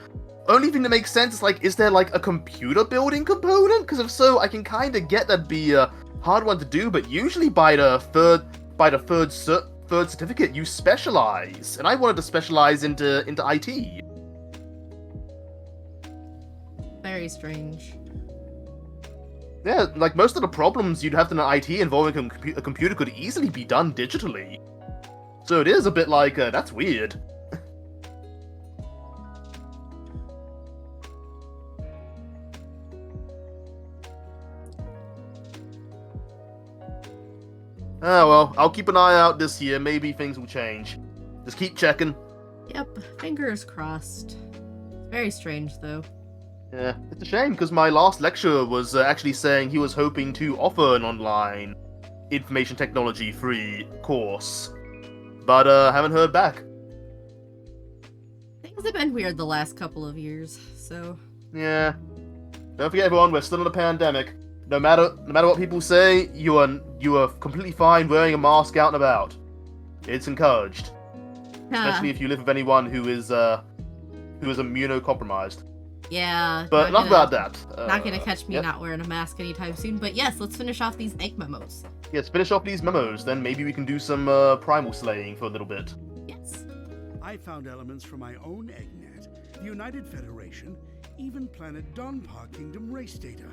Speaker 2: Only thing that makes sense is like, is there like a computer building component? Because if so, I can kind of get that'd be a hard one to do, but usually by the third certificate, you specialize. And I wanted to specialize into IT.
Speaker 1: Very strange.
Speaker 2: Yeah, like most of the problems you'd have in an IT involving a computer could easily be done digitally. So it is a bit like, that's weird. Ah, well, I'll keep an eye out this year. Maybe things will change. Just keep checking.
Speaker 1: Yep, fingers crossed. Very strange, though.
Speaker 2: Yeah, it's a shame, because my last lecturer was actually saying he was hoping to offer an online information technology free course. But, haven't heard back.
Speaker 1: Things have been weird the last couple of years, so...
Speaker 2: Yeah. Don't forget, everyone, we're still in a pandemic. No matter what people say, you are completely fine wearing a mask out and about. It's encouraged. Especially if you live with anyone who is immunocompromised.
Speaker 1: Yeah.
Speaker 2: But enough about that.
Speaker 1: Not gonna catch me not wearing a mask anytime soon, but yes, let's finish off these egg memos.
Speaker 2: Yes, finish off these memos, then maybe we can do some primal slaying for a little bit.
Speaker 1: Yes.
Speaker 3: I found elements from my own EggNet, the United Federation, even planet Donpa Kingdom race data.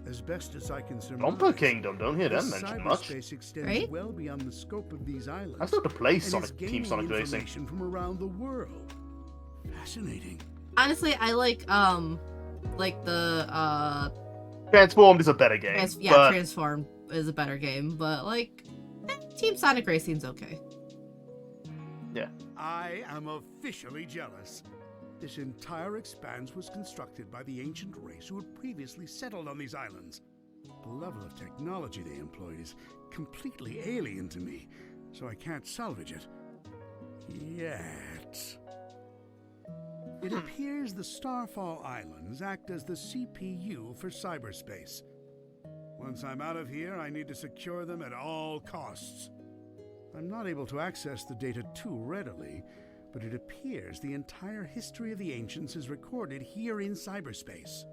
Speaker 3: As best as I can surmise,
Speaker 2: Donpa Kingdom, don't hear them mentioned much.
Speaker 3: Cyberspace extends
Speaker 1: Right?
Speaker 3: well beyond the scope of these islands.
Speaker 2: I still have to play
Speaker 3: and is
Speaker 2: Team
Speaker 3: gaining
Speaker 2: Sonic Racing.
Speaker 3: information from around the world. Fascinating.
Speaker 1: Honestly, I like the,
Speaker 2: Transformed is a better game. but
Speaker 1: Transform is a better game, but, like, Team Sonic Racing's okay.
Speaker 2: yeah.
Speaker 3: I am officially jealous. This entire expanse was constructed by the ancient race who had previously settled on these islands. The level of technology they employed is completely alien to me, so I can't salvage it. Yet. It appears the Starfall Islands act as the CPU for cyberspace. Once I'm out of here, I need to secure them at all costs. I'm not able to access the data too readily, but it appears the entire history of the Ancients is recorded here in cyberspace.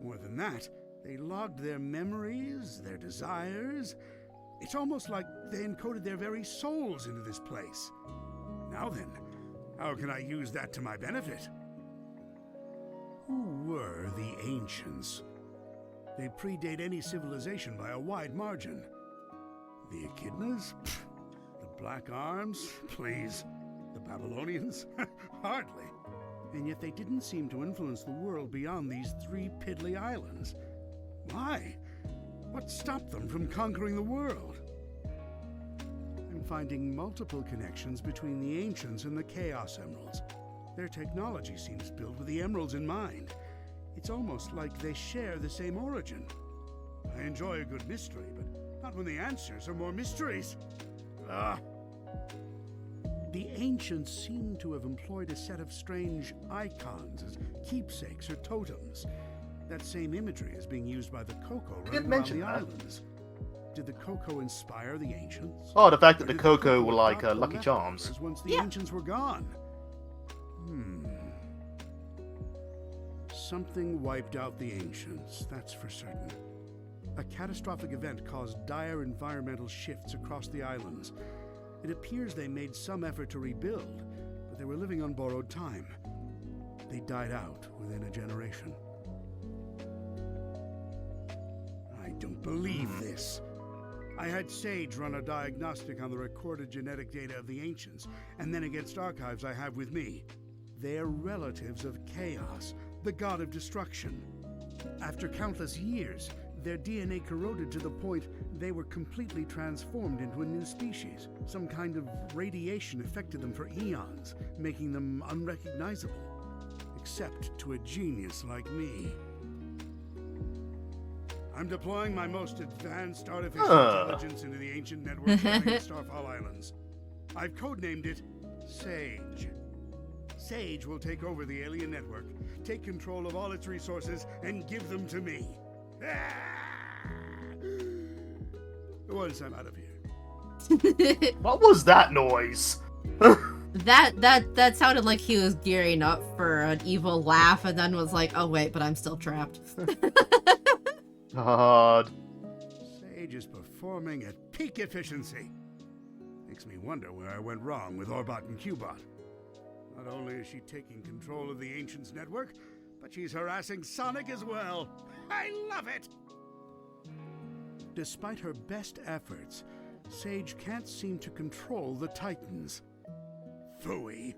Speaker 3: More than that, they logged their memories, their desires. It's almost like they encoded their very souls into this place. Now then, how can I use that to my benefit? Who were the Ancients? They predate any civilization by a wide margin. The Echidnas? Pfft. The Black Arms? Please. The Babylonians? Hardly. And yet they didn't seem to influence the world beyond these 3 piddly islands. Why? What stopped them from conquering the world? I'm finding multiple connections between the Ancients and the Chaos Emeralds. Their technology seems built with the Emeralds in mind. It's almost like they share the same origin. I enjoy a good mystery, but not when the answers are more mysteries. Ah. The Ancients seem to have employed a set of strange icons as keepsakes or totems. That same imagery is being used by the Coco running around the islands. Did the Coco inspire the Ancients?
Speaker 2: Oh, the fact that the Coco were like Lucky Charms.
Speaker 3: Once the Ancients were gone. Something wiped out the Ancients, that's for certain. A catastrophic event caused dire environmental shifts across the islands. It appears they made some effort to rebuild, but they were living on borrowed time. They died out within a generation. I don't believe this. I had Sage run a diagnostic on the recorded genetic data of the Ancients, and then against archives I have with me. They're relatives of Chaos, the god of destruction. After countless years, their DNA corroded to the point they were completely transformed into a new species. Some kind of radiation affected them for eons, making them unrecognizable, except to a genius like me. I'm deploying my most advanced artificial intelligence into the ancient network carrying Starfall Islands. I've codenamed it Sage. Sage will take over the alien network, take control of all its resources, and give them to me. Once I'm out of here.
Speaker 2: What was that noise?
Speaker 1: That sounded like he was gearing up for an evil laugh and then was like, oh wait, but I'm still trapped.
Speaker 2: God.
Speaker 3: Sage is performing at peak efficiency. Makes me wonder where I went wrong with Orbot and Cubot. Not only is she taking control of the Ancients network, but she's harassing Sonic as well. I love it! Despite her best efforts, Sage can't seem to control the Titans. Phooey.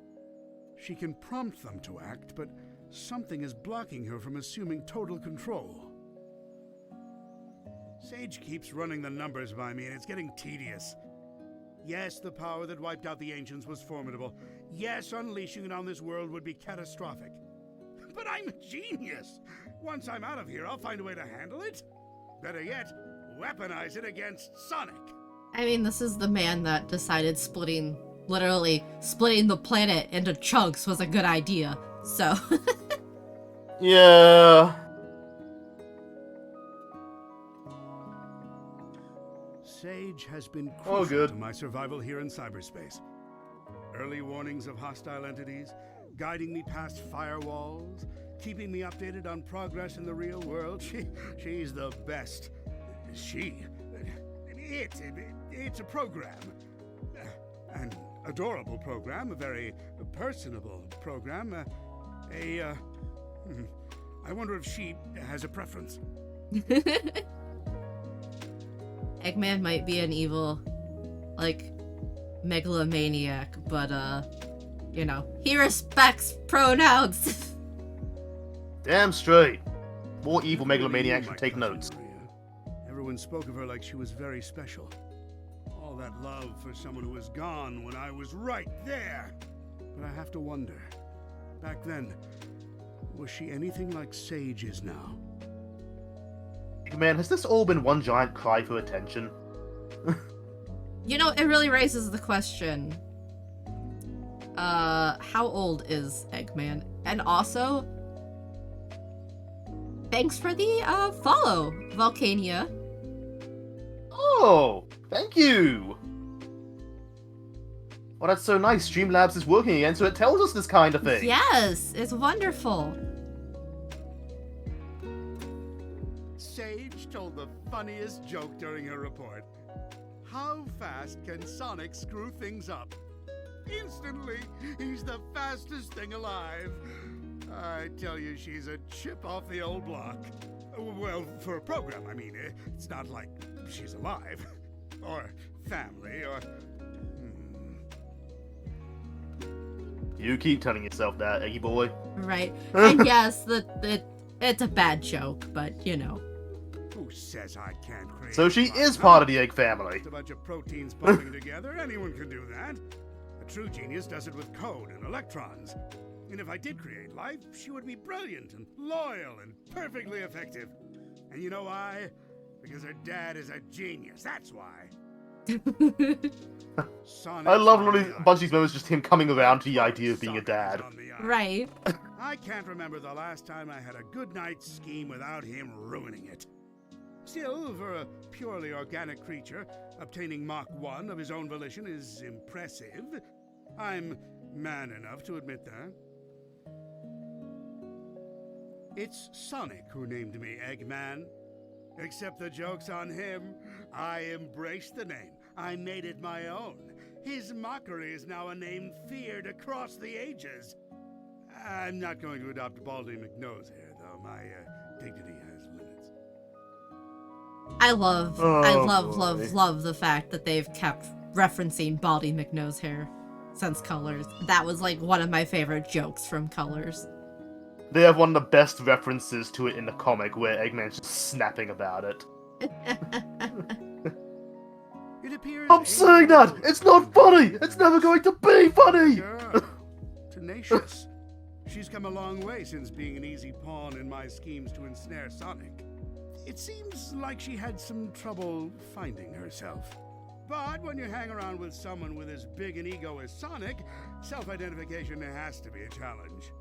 Speaker 3: She can prompt them to act, but something is blocking her from assuming total control. Sage keeps running the numbers by me, and it's getting tedious. Yes, the power that wiped out the Ancients was formidable. Yes, unleashing it on this world would be catastrophic. But I'm a genius! Once I'm out of here, I'll find a way to handle it. Better yet, weaponize it against Sonic.
Speaker 1: I mean, this is the man that decided literally splitting the planet into chunks was a good idea, so.
Speaker 2: Yeah.
Speaker 3: Sage has been crucial
Speaker 2: good.
Speaker 3: to my survival here in cyberspace. Early warnings of hostile entities, guiding me past firewalls, keeping me updated on progress in the real world. She's the best. It's a program. An adorable program, a very personable program. I wonder if she has a preference.
Speaker 1: Eggman might be an evil, like, megalomaniac, but, you know, he respects pronouns.
Speaker 2: Damn straight. More evil
Speaker 3: Never really
Speaker 2: megalomaniacs
Speaker 3: knew
Speaker 2: should
Speaker 3: my
Speaker 2: take
Speaker 3: cousin
Speaker 2: notes.
Speaker 3: Maria. Everyone spoke of her like she was very special. All that love for someone who was gone when I was right there. But I have to wonder, back then, was she anything like Sage is now?
Speaker 2: Man, has this all been one giant cry for attention?
Speaker 1: You know, it really raises the question. How old is Eggman? And also, thanks for the, follow, Volcania.
Speaker 2: Oh, thank you! Well, that's so nice. Streamlabs is working again, so it tells us this kind of thing.
Speaker 1: Yes, it's wonderful.
Speaker 3: Sage told the funniest joke during her report. How fast can Sonic screw things up? Instantly, he's the fastest thing alive. I tell you, she's a chip off the old block. Well, for a program, I mean. It's not like she's alive. Or family, or...
Speaker 2: You keep telling yourself that, Eggy boy.
Speaker 1: Right. And yes, it's a bad joke, but, you know.
Speaker 3: Who says I can't create
Speaker 2: So she
Speaker 3: fun,
Speaker 2: is
Speaker 3: huh?
Speaker 2: part of the egg family.
Speaker 3: Just a bunch of proteins bumping together. Anyone can do that. A true genius does it with code and electrons. And if I did create life, she would be brilliant and loyal and perfectly effective. And you know why? Because her dad is a genius. That's why.
Speaker 2: I love a bunch of these moments, just him coming around to the idea of being a dad.
Speaker 1: Right.
Speaker 3: I can't remember the last time I had a good night's scheme without him ruining it. Still, for a purely organic creature, obtaining Mach 1 of his own volition is impressive. I'm man enough to admit that. It's Sonic who named me Eggman. Except the joke's on him. I embraced the name. I made it my own. His mockery is now a name feared across the ages. I'm not going to adopt Baldy McNose here, though. My dignity has limits.
Speaker 1: I love
Speaker 2: boy.
Speaker 1: love the fact that they've kept referencing Baldy McNose hair since Colors. That was like one of my favorite jokes from Colors.
Speaker 2: They have one of the best references to it in the comic, where Eggman's just snapping about it.
Speaker 3: It appears
Speaker 2: I'm saying that! It's not funny! It's never going to be funny!
Speaker 3: Girl. Tenacious. She's come a long way since being an easy pawn in my schemes to ensnare Sonic. It seems like she had some trouble finding herself. But when you hang around with someone with as big an ego as Sonic, self-identification has to be a challenge.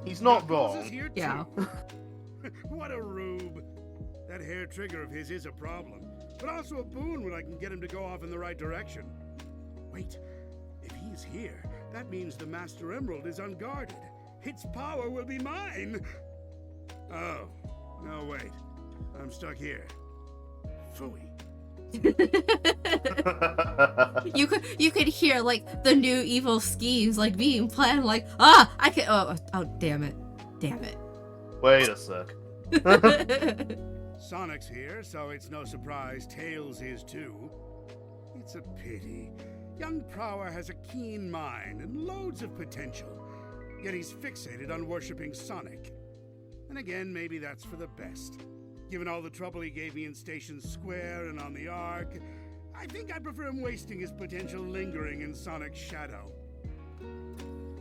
Speaker 2: He's not
Speaker 3: Knuckles
Speaker 2: wrong.
Speaker 3: is here
Speaker 1: Yeah.
Speaker 3: too. What a rube. That hair trigger of his is a problem, but also a boon when I can get him to go off in the right direction. Wait, if he's here, that means the Master Emerald is unguarded. Its power will be mine. Oh, no wait. I'm stuck here. Phooey.
Speaker 1: You could hear like the new evil schemes like being planned, like I can oh damn it.
Speaker 2: Wait a sec.
Speaker 3: Sonic's here, so it's no surprise Tails is too. It's a pity. Young Prower has a keen mind and loads of potential, yet he's fixated on worshipping Sonic. And again, maybe that's for the best. Given all the trouble he gave me in Station Square and on the Ark, I think I prefer him wasting his potential lingering in Sonic's shadow.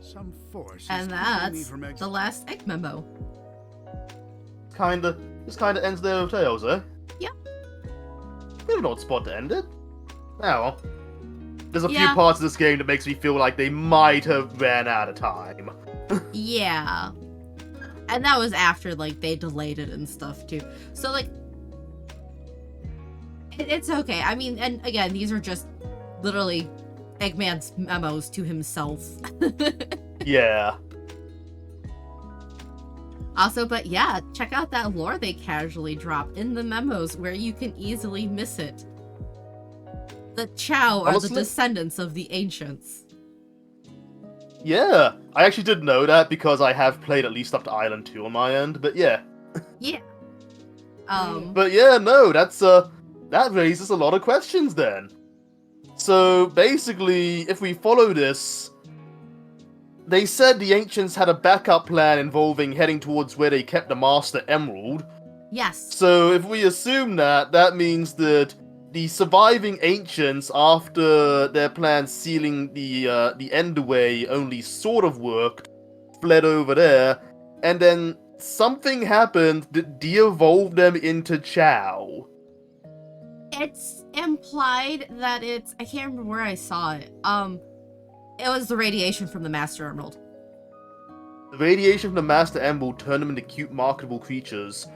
Speaker 3: Some force is
Speaker 1: And
Speaker 3: keeping me
Speaker 1: that's
Speaker 3: from
Speaker 1: the last egg memo.
Speaker 2: This kinda ends there with Tails, eh?
Speaker 1: Yeah.
Speaker 2: There's an odd spot to end it. Oh well. There's a few
Speaker 1: Yeah.
Speaker 2: parts of this game that makes me feel like they might have ran out of time.
Speaker 1: Yeah. And that was after like they delayed it and stuff too. So like it's okay. I mean, and again, these are just literally Eggman's memos to himself.
Speaker 2: Yeah.
Speaker 1: Also, but yeah, check out that lore they casually drop in the memos where you can easily miss it. The Chow are the
Speaker 2: Honestly-
Speaker 1: descendants of the ancients.
Speaker 2: Yeah. I actually did know that because I have played at least up to Island 2 on my end, but yeah.
Speaker 1: Yeah.
Speaker 2: But yeah, no, that raises a lot of questions then. So basically, if we follow this, they said the Ancients had a backup plan involving heading towards where they kept the Master Emerald.
Speaker 1: Yes.
Speaker 2: So if we assume that, that means that the surviving Ancients, after their plan sealing the End away only sort of worked, fled over there, and then something happened that de-evolved them into Chow.
Speaker 1: It's implied that it's, I can't remember where I saw it. It was the radiation from the Master Emerald.
Speaker 2: The radiation from the Master Emerald turned them into cute, marketable creatures.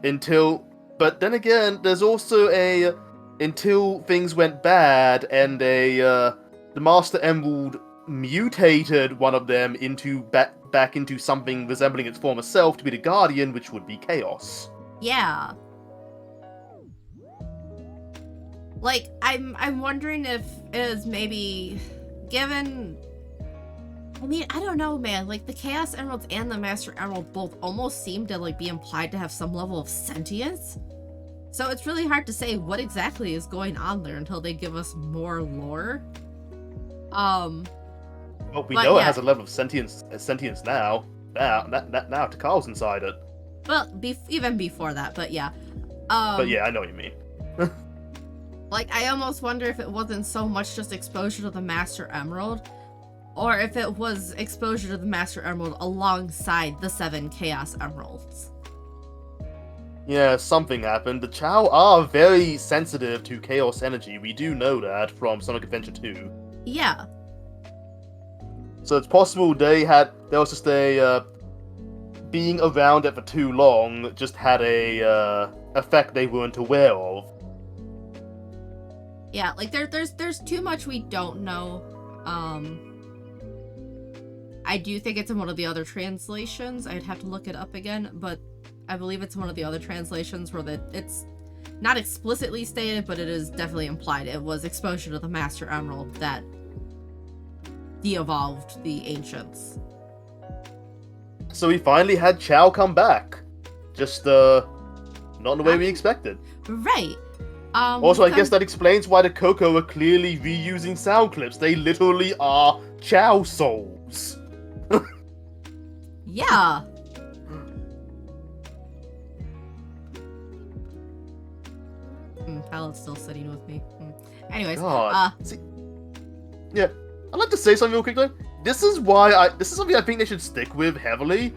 Speaker 2: But then again, there's also until things went bad and the Master Emerald mutated one of them into back into something resembling its former self to be the Guardian, which would be Chaos.
Speaker 1: Yeah. Like, I'm wondering if it is maybe given. I mean, I don't know, man. Like, the Chaos Emeralds and the Master Emerald both almost seem to, like, be implied to have some level of sentience. So it's really hard to say what exactly is going on there until they give us more lore.
Speaker 2: Well, we know it has a level of sentience now. Now Takal's inside it.
Speaker 1: Well, even before that, but yeah.
Speaker 2: But yeah, I know what you mean.
Speaker 1: Like, I almost wonder if it wasn't so much just exposure to the Master Emerald, or if it was exposure to the Master Emerald alongside the 7 Chaos Emeralds.
Speaker 2: Yeah, something happened. The Chao are very sensitive to chaos energy. We do know that from Sonic Adventure 2.
Speaker 1: Yeah.
Speaker 2: So it's possible there was just a being around it for too long just had a effect they weren't aware of.
Speaker 1: Yeah, like there's too much we don't know. I do think it's in one of the other translations. I'd have to look it up again, but I believe it's one of the other translations where it's not explicitly stated, but it is definitely implied. It was exposure to the Master Emerald that de-evolved the Ancients.
Speaker 2: So we finally had Chao come back. Just, not in the way we expected.
Speaker 1: Right.
Speaker 2: Also, I guess that explains why the Coco are clearly reusing sound clips. They literally are Chao souls.
Speaker 1: Yeah. Pallet's still sitting with me. Anyways,
Speaker 2: God. Yeah, I'd like to say something real quick though. This is something I think they should stick with heavily.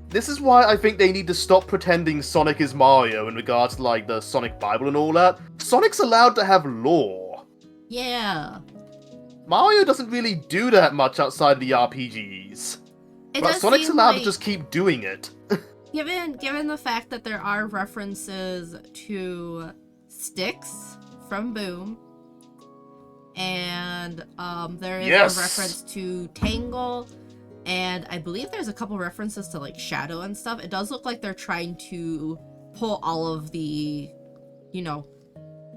Speaker 2: This is why I think they need to stop pretending Sonic is Mario in regards to, like, the Sonic Bible and all that. Sonic's allowed to have lore.
Speaker 1: Yeah.
Speaker 2: Mario doesn't really do that much outside the RPGs. But Sonic's allowed to just keep doing it.
Speaker 1: Given the fact that there are references to Styx from Boom, and there is a reference to Tangle, and I believe there's a couple references to, like, Shadow and stuff. It does look like they're trying to pull all of the,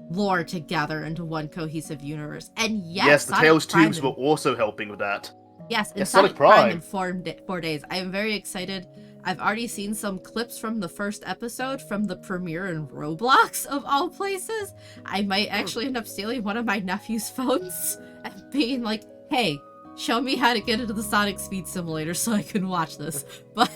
Speaker 1: lore together into one cohesive universe. And yes,
Speaker 2: the Tails Tubes were also helping with that.
Speaker 1: Yes, and Sonic Prime in 4 days. I am very excited. I've already seen some clips from the first episode from the premiere in Roblox, of all places. I might actually end up stealing one of my nephew's phones and being like, hey, show me how to get into the Sonic Speed Simulator so I can watch this. But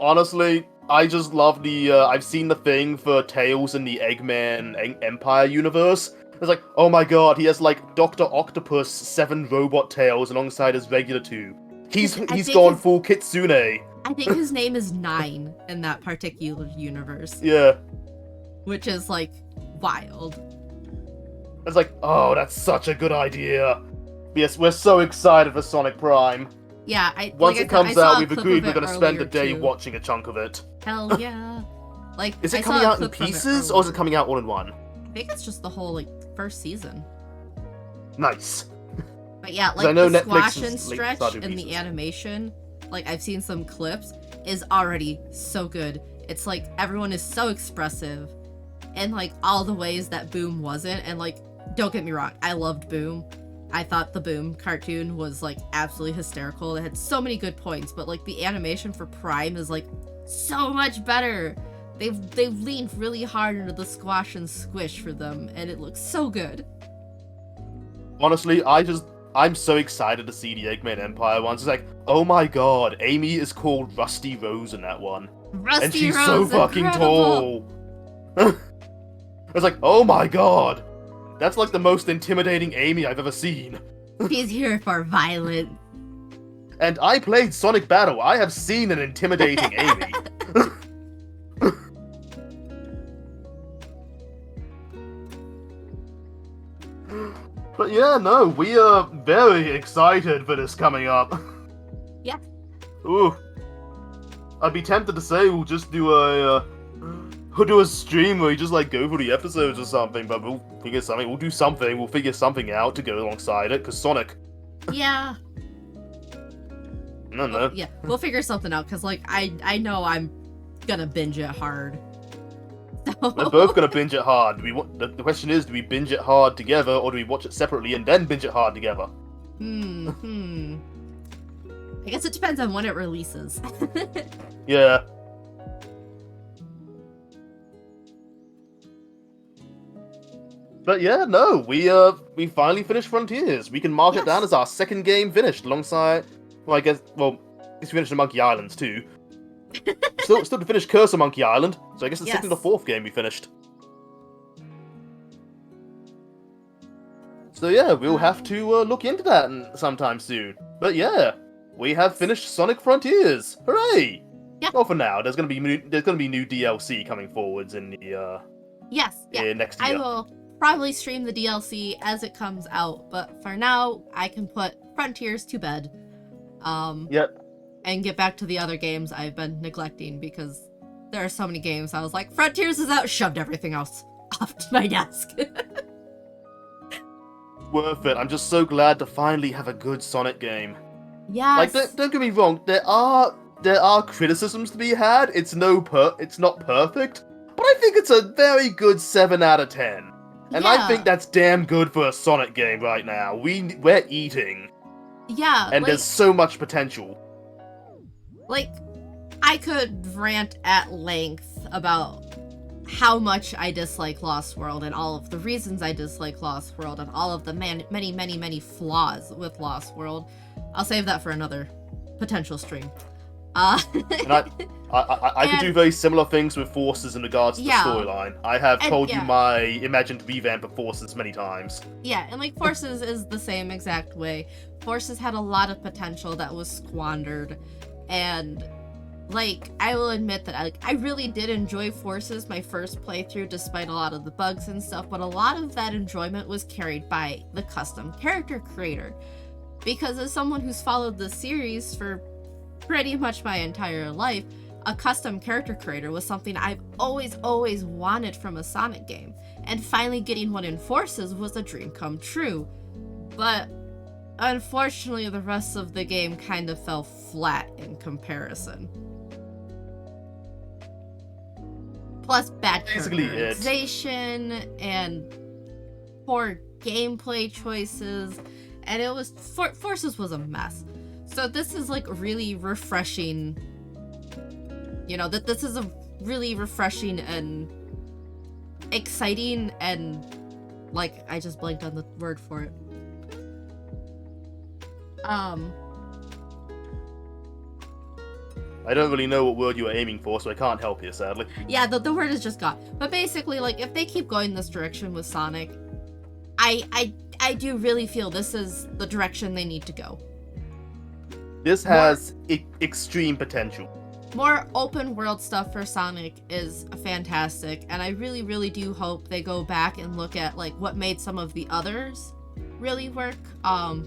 Speaker 2: honestly, I just love I've seen the thing for Tails in the Eggman Empire universe. It's like, oh my god, he has, like, Dr. Octopus 7 robot tails alongside his regular 2. He's gone full Kitsune.
Speaker 1: I think his name is 9 in that particular universe.
Speaker 2: Yeah.
Speaker 1: Which is, like, wild.
Speaker 2: It's like, oh, that's such a good idea. Yes, we're so excited for Sonic Prime.
Speaker 1: Yeah,
Speaker 2: once it comes out, we've agreed we're going to spend a day watching a chunk of it.
Speaker 1: Hell yeah. Like,
Speaker 2: is it coming out in pieces, or is it coming out all in one?
Speaker 1: I think it's just the whole, like, first season.
Speaker 2: Nice.
Speaker 1: But yeah, like, the squash and stretch in the animation, like, I've seen some clips, is already so good. It's like, everyone is so expressive, and, like, all the ways that Boom wasn't, and, like, don't get me wrong, I loved Boom. I thought the Boom cartoon was, like, absolutely hysterical. It had so many good points, but, like, the animation for Prime is, like, so much better. They've leaned really hard into the squash and squish for them, and it looks so good.
Speaker 2: Honestly, I'm so excited to see the Eggman Empire ones. It's like, oh my god, Amy is called Rusty Rose in that one. And she's so fucking tall. It's like, oh my god. That's like the most intimidating Amy I've ever seen.
Speaker 1: She's here for violence.
Speaker 2: And I played Sonic Battle. I have seen an intimidating Amy. yeah, no, we are very excited for this coming up.
Speaker 1: Yeah.
Speaker 2: Ooh. I'd be tempted to say we'll just do a stream where we just like go through the episodes or something, but we'll figure something. We'll do something. We'll figure something out to go alongside it, because Sonic.
Speaker 1: Yeah.
Speaker 2: I don't know.
Speaker 1: Yeah, we'll figure something out, because, like, I know I'm gonna binge it hard. So...
Speaker 2: We're both gonna binge it hard. The question is, do we binge it hard together, or do we watch it separately and then binge it hard together?
Speaker 1: I guess it depends on when it releases.
Speaker 2: Yeah. But yeah, no, we finally finished Frontiers. We can mark it down as our second game finished, alongside, well, I guess we finished the Monkey Islands too. still to finish Curse of Monkey Island, so I guess the second or fourth game we finished. So yeah, we'll have to look into that sometime soon. But yeah, we have finished Sonic Frontiers. Hooray!
Speaker 1: Yeah.
Speaker 2: Well, for now, there's gonna be new DLC coming forwards in the next year.
Speaker 1: I will probably stream the DLC as it comes out, but for now, I can put Frontiers to bed.
Speaker 2: Yep.
Speaker 1: And get back to the other games I've been neglecting, because there are so many games I was like, Frontiers is out, shoved everything else off to my desk.
Speaker 2: Worth it. I'm just so glad to finally have a good Sonic game.
Speaker 1: Yes.
Speaker 2: Like, don't get me wrong, there are criticisms to be had. It's not perfect, but I think it's a very good 7 out of 10. And I think that's damn good for a Sonic game right now. We're eating.
Speaker 1: Yeah.
Speaker 2: And there's so much potential.
Speaker 1: Like, I could rant at length about how much I dislike Lost World and all of the reasons I dislike Lost World and all of the many flaws with Lost World. I'll save that for another potential stream.
Speaker 2: And I could do very similar things with Forces in regards to the storyline. I have told you my imagined revamp of Forces many times.
Speaker 1: Yeah, and like Forces is the same exact way. Forces had a lot of potential that was squandered, and like, I will admit that I really did enjoy Forces my first playthrough, despite a lot of the bugs and stuff, but a lot of that enjoyment was carried by the custom character creator. Because as someone who's followed the series for pretty much my entire life, a custom character creator was something I've always wanted from a Sonic game. And finally getting one in Forces was a dream come true. But unfortunately, the rest of the game kind of fell flat in comparison. Plus bad characterization and poor gameplay choices, and it was Forces was a mess. So this is like really refreshing. You know, that this is a really refreshing and exciting and, like, I just blanked on the word for it.
Speaker 2: I don't really know what word you were aiming for, so I can't help you, sadly.
Speaker 1: Yeah, the word is just gone. But basically, like, if they keep going this direction with Sonic, I do really feel this is the direction they need to go.
Speaker 2: This has extreme potential.
Speaker 1: More open world stuff for Sonic is fantastic, and I really do hope they go back and look at, like, what made some of the others really work.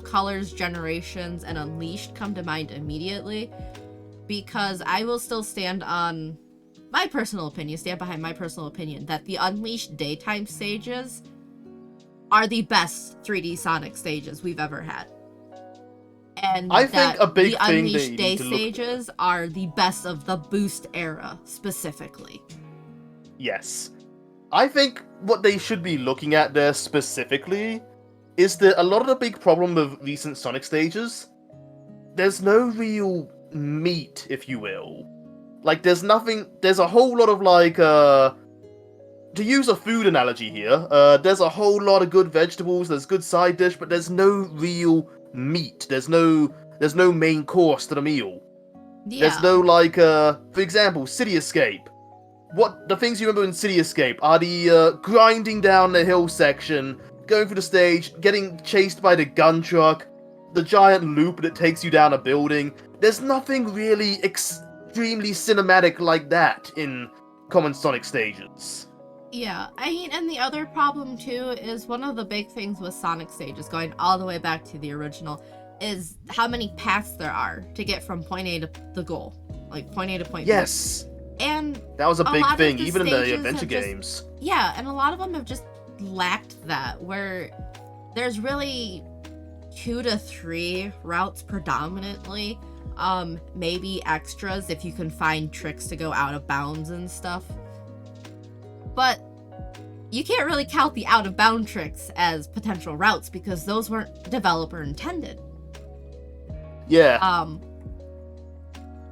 Speaker 1: Colors, Generations, and Unleashed come to mind immediately, because I will still stand behind my personal opinion, that the Unleashed daytime stages are the best 3D Sonic stages we've ever had. And
Speaker 2: I think a big
Speaker 1: the
Speaker 2: thing
Speaker 1: Unleashed Day stages are the best of the Boost era, specifically.
Speaker 2: Yes. I think what they should be looking at there specifically is that a lot of the big problem with recent Sonic stages, there's no real meat, if you will. Like, there's a whole lot of, like, to use a food analogy here, there's a whole lot of good vegetables, there's good side dish, but there's no real meat. There's no main course to the meal.
Speaker 1: Yeah.
Speaker 2: There's no, like, for example, City Escape. What the things you remember in City Escape are the grinding down the hill section, going through the stage, getting chased by the gun truck, the giant loop that takes you down a building. There's nothing really extremely cinematic like that in common Sonic stages.
Speaker 1: Yeah, I mean, and the other problem too is one of the big things with Sonic stages, going all the way back to the original, is how many paths there are to get from point A to the goal, like point A to point B.
Speaker 2: Yes,
Speaker 1: And
Speaker 2: that was a big
Speaker 1: lot of
Speaker 2: thing,
Speaker 1: the
Speaker 2: even in the
Speaker 1: stages
Speaker 2: adventure
Speaker 1: have just-
Speaker 2: games.
Speaker 1: Yeah, and a lot of them have just lacked that, where there's really 2 to 3 routes predominantly. Maybe extras if you can find tricks to go out of bounds and stuff. But you can't really count the out of bound tricks as potential routes because those weren't developer intended.
Speaker 2: Yeah,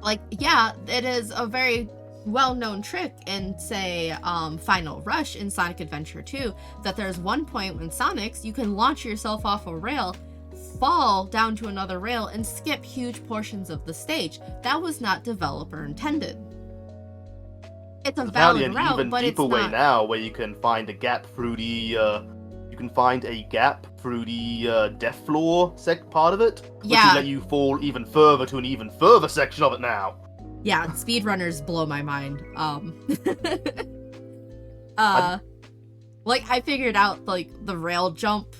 Speaker 1: Like, yeah, it is a very well-known trick in, say, Final Rush in Sonic Adventure 2, that there's one point when Sonic's, you can launch yourself off a rail, fall down to another rail, and skip huge portions of the stage. That was not developer intended. It's a
Speaker 2: there's
Speaker 1: valid
Speaker 2: an
Speaker 1: route,
Speaker 2: even
Speaker 1: but it's
Speaker 2: deeper way
Speaker 1: not...
Speaker 2: now where you can find a gap through the death floor part of it, which
Speaker 1: Yeah.
Speaker 2: will let you fall even further to an even further section of it now.
Speaker 1: Yeah, speedrunners blow my mind. Like, I figured out, like, the rail jump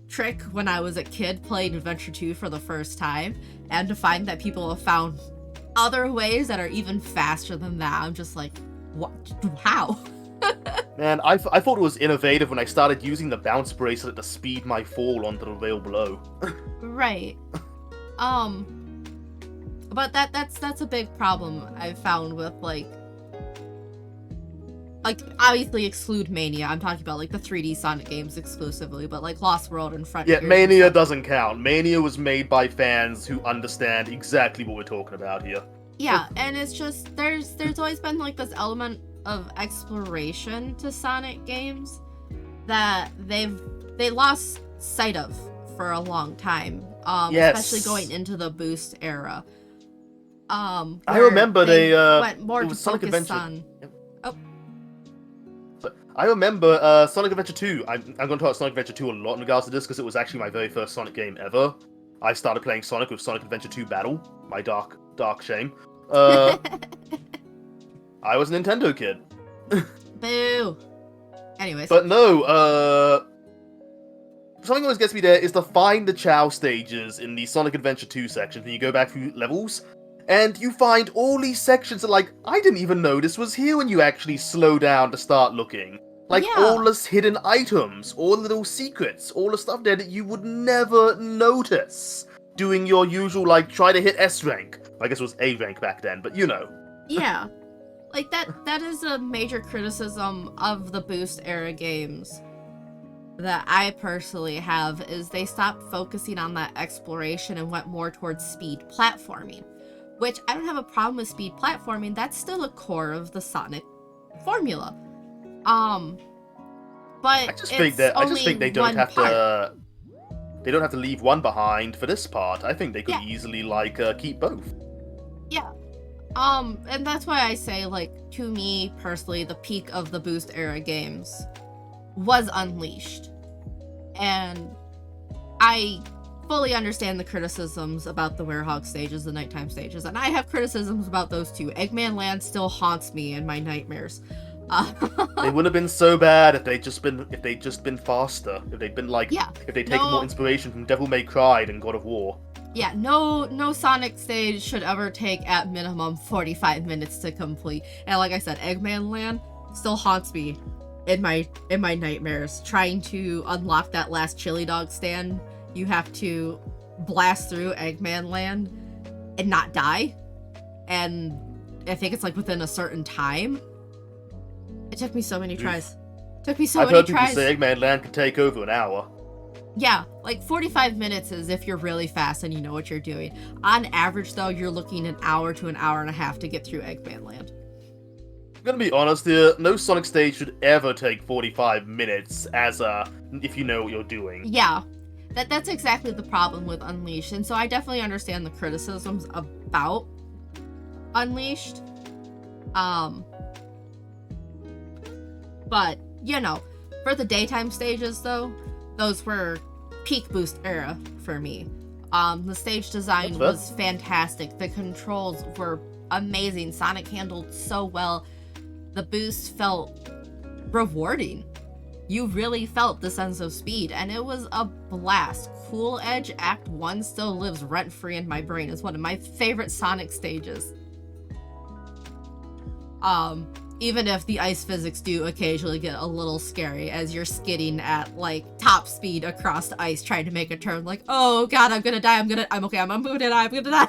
Speaker 1: trick when I was a kid playing Adventure 2 for the first time, and to find that people have found other ways that are even faster than that, I'm just like, what? How?
Speaker 2: Man, I thought it was innovative when I started using the bounce bracelet to speed my fall onto the rail below.
Speaker 1: Right. But that's a big problem I've found with, like, obviously exclude Mania. I'm talking about, like, the 3D Sonic games exclusively, but, like, Lost World and Frontier.
Speaker 2: Yeah, Mania doesn't count. Mania was made by fans who understand exactly what we're talking about here.
Speaker 1: Yeah, and it's just, there's always been, like, this element of exploration to Sonic games that they lost sight of for a long time.
Speaker 2: Yes.
Speaker 1: Especially going into the Boost era.
Speaker 2: I
Speaker 1: where
Speaker 2: remember they
Speaker 1: went more
Speaker 2: it
Speaker 1: to
Speaker 2: was Sonic
Speaker 1: focus
Speaker 2: Adventure.
Speaker 1: on...
Speaker 2: But I remember Sonic Adventure 2. I'm going to talk about Sonic Adventure 2 a lot in regards to this because it was actually my very first Sonic game ever. I started playing Sonic with Sonic Adventure 2 Battle. My dark shame. I was a Nintendo kid.
Speaker 1: Boo. Anyways.
Speaker 2: But no, something that always gets me there is to find the Chow stages in the Sonic Adventure 2 section, and you go back through levels, and you find all these sections that, like, I didn't even know this was here when you actually slow down to start looking. Like,
Speaker 1: Yeah.
Speaker 2: all the hidden items, all the little secrets, all the stuff there that you would never notice doing your usual, like, try to hit S rank. I guess it was A rank back then, but you know.
Speaker 1: Yeah. Like, that is a major criticism of the Boost era games that I personally have, is they stopped focusing on that exploration and went more towards speed platforming. Which, I don't have a problem with speed platforming, that's still a core of the Sonic formula. But
Speaker 2: I just think they don't have to. They don't have to leave one behind for this part. I think they could easily, like, keep both.
Speaker 1: Yeah. And that's why I say, like, to me, personally, the peak of the Boost era games was Unleashed. And I fully understand the criticisms about the Werehog stages, the nighttime stages, and I have criticisms about those too. Eggman Land still haunts me in my nightmares.
Speaker 2: They wouldn't have been so bad if they'd just been faster. If they'd been like, if they'd taken more inspiration from Devil May Cry and God of War.
Speaker 1: Yeah, no Sonic stage should ever take at minimum 45 minutes to complete. And like I said, Eggman Land still haunts me in my nightmares. Trying to unlock that last chili dog stand, you have to blast through Eggman Land and not die. And I think it's like within a certain time. It took me so many tries.
Speaker 2: I've heard people say Eggman Land can take over an hour.
Speaker 1: Yeah, like 45 minutes is if you're really fast and you know what you're doing. On average, though, you're looking an hour to an hour and a half to get through Eggman Land.
Speaker 2: I'm gonna be honest here, no Sonic stage should ever take 45 minutes if you know what you're doing.
Speaker 1: Yeah, that's exactly the problem with Unleashed, and so I definitely understand the criticisms about Unleashed. But, you know, for the daytime stages, though, those were peak Boost era for me. The stage design was fantastic. The controls were amazing. Sonic handled so well. The Boost felt rewarding. You really felt the sense of speed, and it was a blast. Cool Edge Act 1 still lives rent-free in my brain. It's one of my favorite Sonic stages. Even if the ice physics do occasionally get a little scary as you're skidding at, like, top speed across the ice trying to make a turn, like, oh god, I'm gonna die, I'm okay, I'm gonna die, I'm gonna die.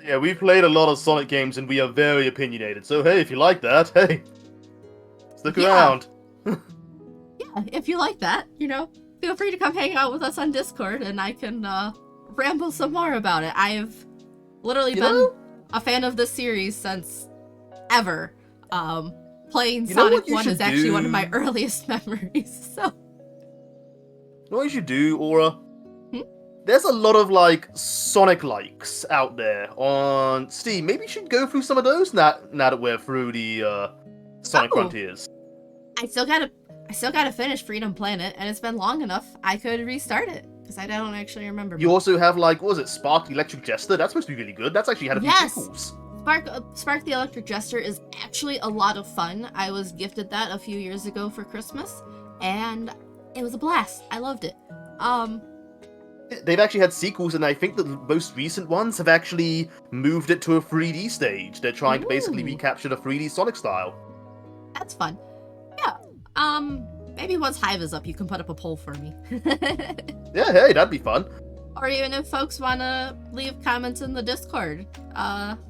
Speaker 2: Yeah, we've played a lot of Sonic games and we are very opinionated, so hey, if you like that, hey, stick around.
Speaker 1: Yeah, if you like that, you know, feel free to come hang out with us on Discord and I can ramble some more about it. I've literally been a fan of this series since ever. Playing Sonic 1 is actually one of my earliest memories, so.
Speaker 2: You know what you should do, Aura? There's a lot of, like, Sonic likes out there on Steam. Maybe you should go through some of those now that we're through the Sonic Frontiers.
Speaker 1: I still gotta finish Freedom Planet, and it's been long enough I could restart it, because I don't actually remember.
Speaker 2: You also have, like, what was it, Spark the Electric Jester? That's supposed to be really good. That's actually had a few sequels.
Speaker 1: Spark the Electric Jester is actually a lot of fun. I was gifted that a few years ago for Christmas, and it was a blast. I loved it.
Speaker 2: They've actually had sequels, and I think the most recent ones have actually moved it to a 3D stage. They're trying to basically recapture the 3D Sonic style.
Speaker 1: That's fun. Yeah. Maybe once Hive is up, you can put up a poll for me.
Speaker 2: Yeah, hey, that'd be fun.
Speaker 1: Or even if folks want to leave comments in the Discord,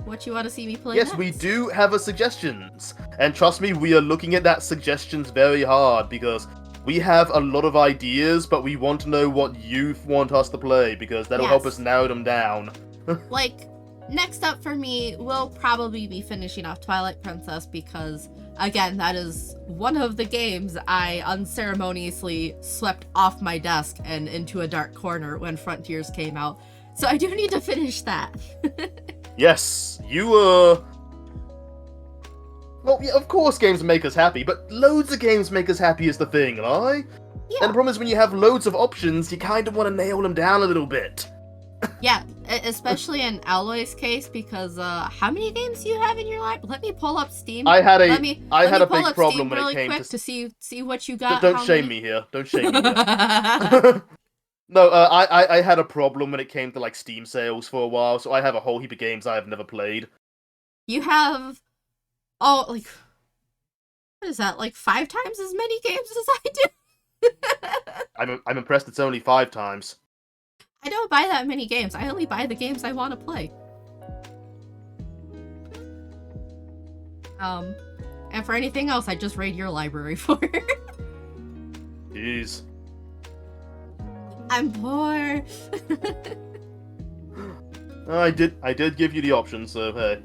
Speaker 1: what you want to see me play
Speaker 2: Yes,
Speaker 1: next.
Speaker 2: we do have a suggestions. And trust me, we are looking at that suggestions very hard, because we have a lot of ideas, but we want to know what you want us to play, because that'll help us narrow them down.
Speaker 1: Like, next up for me, we'll probably be finishing off Twilight Princess, because, again, that is one of the games I unceremoniously swept off my desk and into a dark corner when Frontiers came out. So I do need to finish that.
Speaker 2: Yes, well, yeah, of course games make us happy, but loads of games make us happy is the thing, right?
Speaker 1: Yeah.
Speaker 2: And the problem is when you have loads of options, you kind of want to nail them down a little bit.
Speaker 1: Yeah, especially in Alloy's case, because how many games do you have in your life? Let me pull up Steam.
Speaker 2: I had a
Speaker 1: pull
Speaker 2: big
Speaker 1: up
Speaker 2: problem
Speaker 1: Steam
Speaker 2: when
Speaker 1: really
Speaker 2: it came
Speaker 1: quick
Speaker 2: to
Speaker 1: see what you got.
Speaker 2: Don't shame me here. Don't shame me here. No, I had a problem when it came to, like, Steam sales for a while, so I have a whole heap of games I have never played.
Speaker 1: You have, like, what is that, like 5 times as many games as I do?
Speaker 2: I'm impressed it's only 5 times.
Speaker 1: I don't buy that many games. I only buy the games I want to play. And for anything else, I just raid your library for.
Speaker 2: Jeez.
Speaker 1: I'm poor.
Speaker 2: I did give you the option, so hey.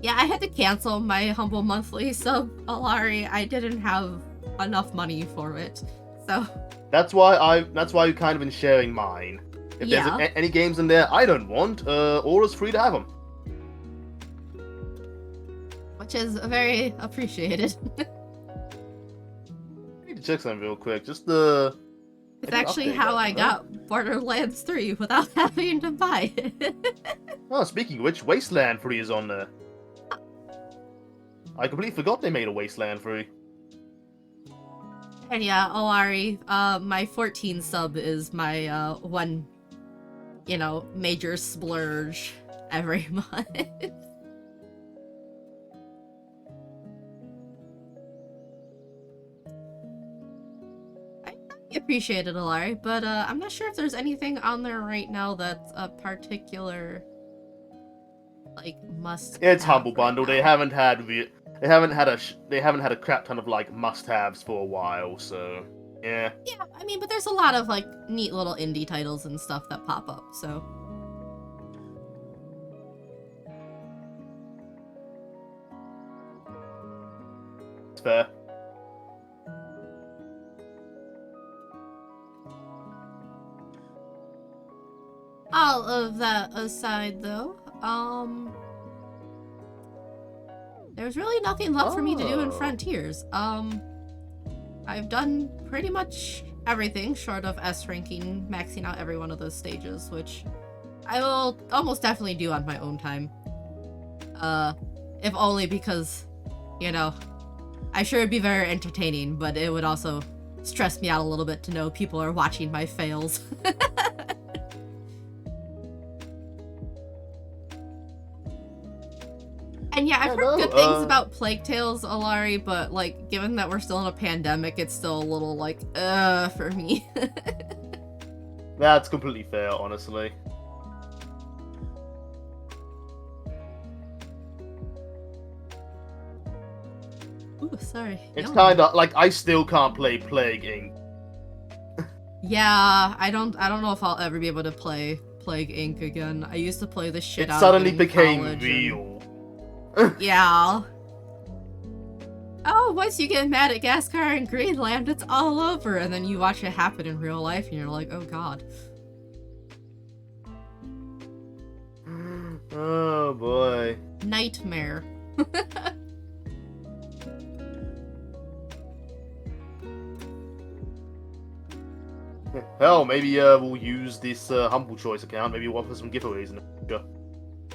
Speaker 1: Yeah, I had to cancel my Humble Monthly, so Alari, I didn't have enough money for it. So
Speaker 2: That's why you've kind of been sharing mine. If there's any games in there I don't want, Aura's free to have them.
Speaker 1: Which is very appreciated.
Speaker 2: I need to check something real quick. Just the.
Speaker 1: It's actually how I got Borderlands 3 without having to buy it.
Speaker 2: Oh, speaking of which, Wasteland 3 is on there. I completely forgot they made a Wasteland 3.
Speaker 1: And yeah, Olari, my 14 sub is my one, major splurge every month. I appreciate it, Olari, but I'm not sure if there's anything on there right now that's a particular, must.
Speaker 2: It's Humble Bundle. They haven't had a crap ton of must-haves for a while, so yeah.
Speaker 1: Yeah, I mean, but there's a lot of neat little indie titles and stuff that pop up, so.
Speaker 2: It's fair.
Speaker 1: All of that aside, though, there's really nothing left for me to do in Frontiers. I've done pretty much everything short of S ranking, maxing out every one of those stages, which I will almost definitely do on my own time. If only because, I'm sure it'd be very entertaining, but it would also stress me out a little bit to know people are watching my fails. And yeah, I've heard good things about Plague Tales, Alari, but like, given that we're still in a pandemic, it's still a little like, for me.
Speaker 2: That's completely fair, honestly.
Speaker 1: Ooh, sorry.
Speaker 2: It's kind of like I still can't play Plague Inc.
Speaker 1: Yeah, I don't know if I'll ever be able to play Plague Inc. again. I used to play the shit
Speaker 2: It
Speaker 1: out
Speaker 2: suddenly
Speaker 1: of it in
Speaker 2: became
Speaker 1: college
Speaker 2: real.
Speaker 1: Yeah. Oh, once you get mad at Gascar and Greenland, it's all over, and then you watch it happen in real life, and you're like, oh god.
Speaker 2: Oh boy.
Speaker 1: Nightmare.
Speaker 2: Hell, maybe we'll use this Humble Choice account. Maybe we'll offer some giveaways in the future.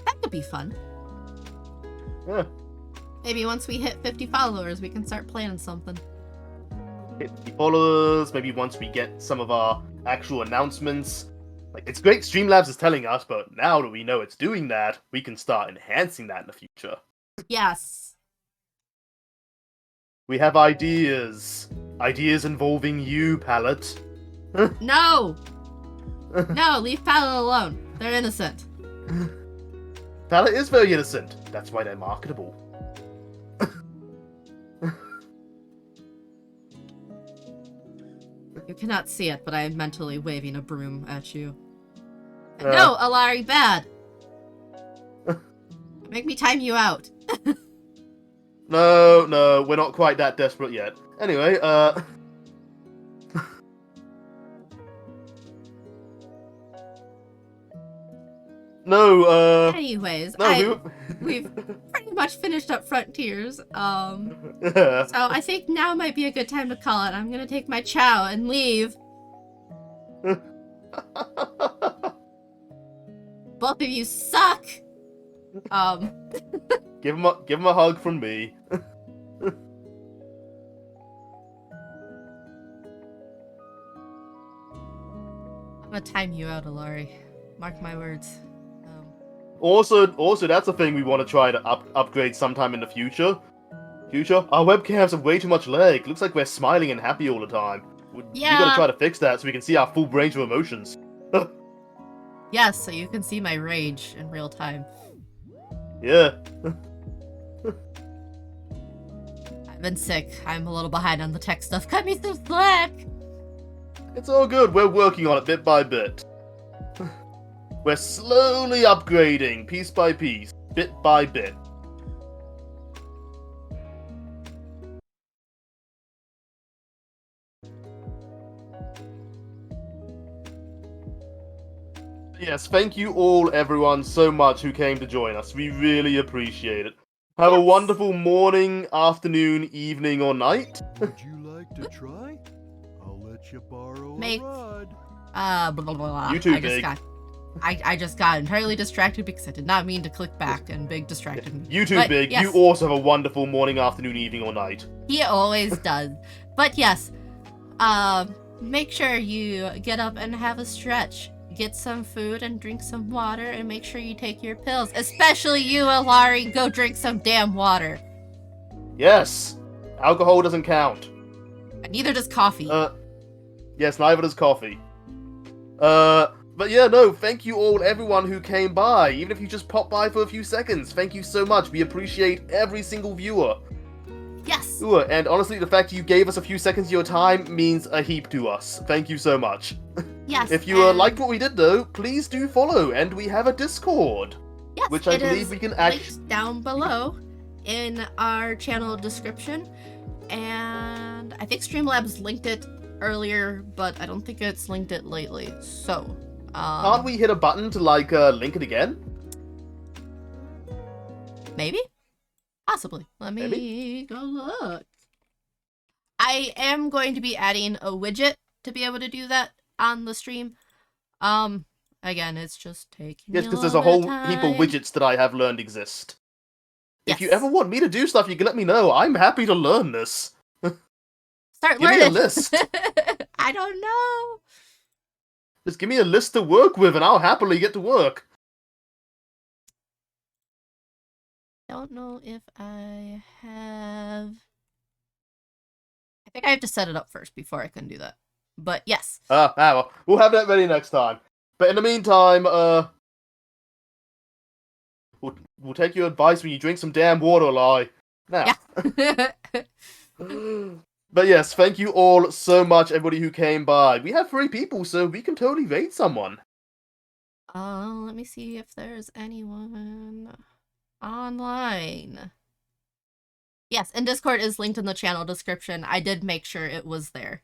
Speaker 1: That could be fun.
Speaker 2: Yeah.
Speaker 1: Maybe once we hit 50 followers, we can start planning something.
Speaker 2: 50 followers, maybe once we get some of our actual announcements. Like, it's great Streamlabs is telling us, but now that we know it's doing that, we can start enhancing that in the future.
Speaker 1: Yes.
Speaker 2: We have ideas. Ideas involving you, Pallet.
Speaker 1: No! No, leave Pallet alone. They're innocent.
Speaker 2: Pallet is very innocent. That's why they're marketable.
Speaker 1: You cannot see it, but I am mentally waving a broom at you. No, Alari, bad! Make me time you out.
Speaker 2: No, we're not quite that desperate yet. Anyway, No,
Speaker 1: Anyways,
Speaker 2: no,
Speaker 1: we've pretty much finished up Frontiers. So I think now might be a good time to call it. I'm gonna take my chow and leave. Both of you suck.
Speaker 2: give him a hug from me.
Speaker 1: I'm gonna time you out, Alari. Mark my words.
Speaker 2: Also, that's a thing we want to try to upgrade sometime in the future. Our webcams have way too much lag. Looks like we're smiling and happy all the time.
Speaker 1: Yeah.
Speaker 2: We gotta try to fix that so we can see our full range of emotions.
Speaker 1: Yes, so you can see my rage in real time.
Speaker 2: Yeah.
Speaker 1: I've been sick. I'm a little behind on the tech stuff. Cut me some slack!
Speaker 2: It's all good. We're working on it bit by bit. We're slowly upgrading, piece by piece, bit by bit. Yes, thank you all, everyone, so much who came to join us. We really appreciate it. Have a wonderful morning, afternoon, evening, or night.
Speaker 9: Would you like to try? I'll let you borrow
Speaker 1: Make-
Speaker 9: a rod.
Speaker 1: Blah, blah, blah.
Speaker 2: You too, Big.
Speaker 1: I just got entirely distracted because I did not mean to click back, and Big distracted me.
Speaker 2: You too,
Speaker 1: But,
Speaker 2: Big.
Speaker 1: yes,
Speaker 2: You also have a wonderful morning, afternoon, evening, or night.
Speaker 1: he always does. But yes, make sure you get up and have a stretch. Get some food and drink some water, and make sure you take your pills. Especially you, Alari, go drink some damn water.
Speaker 2: Yes! Alcohol doesn't count.
Speaker 1: And neither does coffee.
Speaker 2: Yes, neither does coffee. But yeah, no, thank you all, everyone who came by. Even if you just popped by for a few seconds, thank you so much. We appreciate every single viewer.
Speaker 1: Yes!
Speaker 2: Ooh, and honestly, the fact you gave us a few seconds of your time means a heap to us. Thank you so much.
Speaker 1: Yes.
Speaker 2: If you
Speaker 1: and-
Speaker 2: liked what we did, though, please do follow, and we have a Discord.
Speaker 1: Yes,
Speaker 2: which I
Speaker 1: it
Speaker 2: believe
Speaker 1: is
Speaker 2: we can
Speaker 1: linked down below in our channel description, and I think Streamlabs linked it earlier, but I don't think it's linked it lately. So,
Speaker 2: Can't we hit a button to, like, link it again?
Speaker 1: maybe, possibly. Let me go look. I am going to be adding a widget to be able to do that on the stream. Again, it's just taking
Speaker 2: Yes,
Speaker 1: me
Speaker 2: because there's a
Speaker 1: little
Speaker 2: whole
Speaker 1: bit of
Speaker 2: heap of
Speaker 1: time.
Speaker 2: widgets that I have learned exist. If you
Speaker 1: Yes.
Speaker 2: ever want me to do stuff, you can let me know. I'm happy to learn this.
Speaker 1: Start
Speaker 2: Give me
Speaker 1: learning.
Speaker 2: a list.
Speaker 1: I don't know.
Speaker 2: Just give me a list to work with, and I'll happily get to work.
Speaker 1: Don't know if I have. I think I have to set it up first before I can do that. But yes.
Speaker 2: Well, we'll have that ready next time. But in the meantime, we'll take your advice when you drink some damn water, Lie. Now.
Speaker 1: Yeah.
Speaker 2: But yes, thank you all so much, everybody who came by. We have 3 people, so we can totally raid someone.
Speaker 1: Let me see if there's anyone online. Yes, and Discord is linked in the channel description. I did make sure it was there.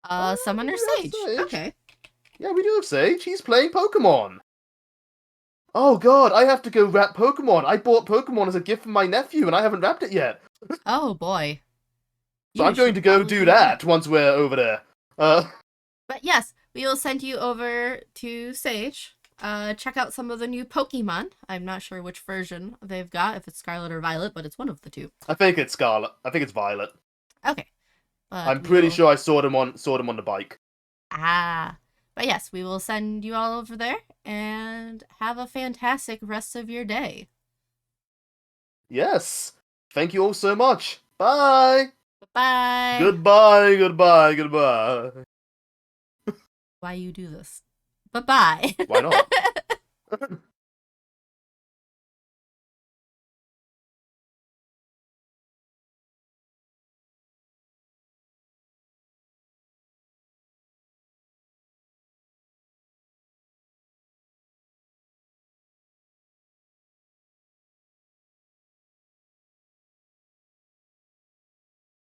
Speaker 1: Summoner
Speaker 2: yeah,
Speaker 1: Sage.
Speaker 2: Sage.
Speaker 1: Okay.
Speaker 2: Yeah, we do have Sage. He's playing Pokemon. Oh god, I have to go wrap Pokemon. I bought Pokemon as a gift from my nephew, and I haven't wrapped it yet.
Speaker 1: Oh boy.
Speaker 2: So
Speaker 1: You
Speaker 2: I'm going
Speaker 1: should
Speaker 2: to go
Speaker 1: probably
Speaker 2: do that once we're over there.
Speaker 1: But yes, we will send you over to Sage. Check out some of the new Pokemon. I'm not sure which version they've got, if it's Scarlet or Violet, but it's one of the two.
Speaker 2: I think it's Scarlet. I think it's Violet.
Speaker 1: Okay. But
Speaker 2: I'm
Speaker 1: we
Speaker 2: pretty
Speaker 1: will-
Speaker 2: sure I saw them on the bike.
Speaker 1: But yes, we will send you all over there, and have a fantastic rest of your day.
Speaker 2: Yes. Thank you all so much. Bye.
Speaker 1: Bye.
Speaker 2: Goodbye, goodbye, goodbye.
Speaker 1: Why you do this? Bye-bye.
Speaker 2: Why not?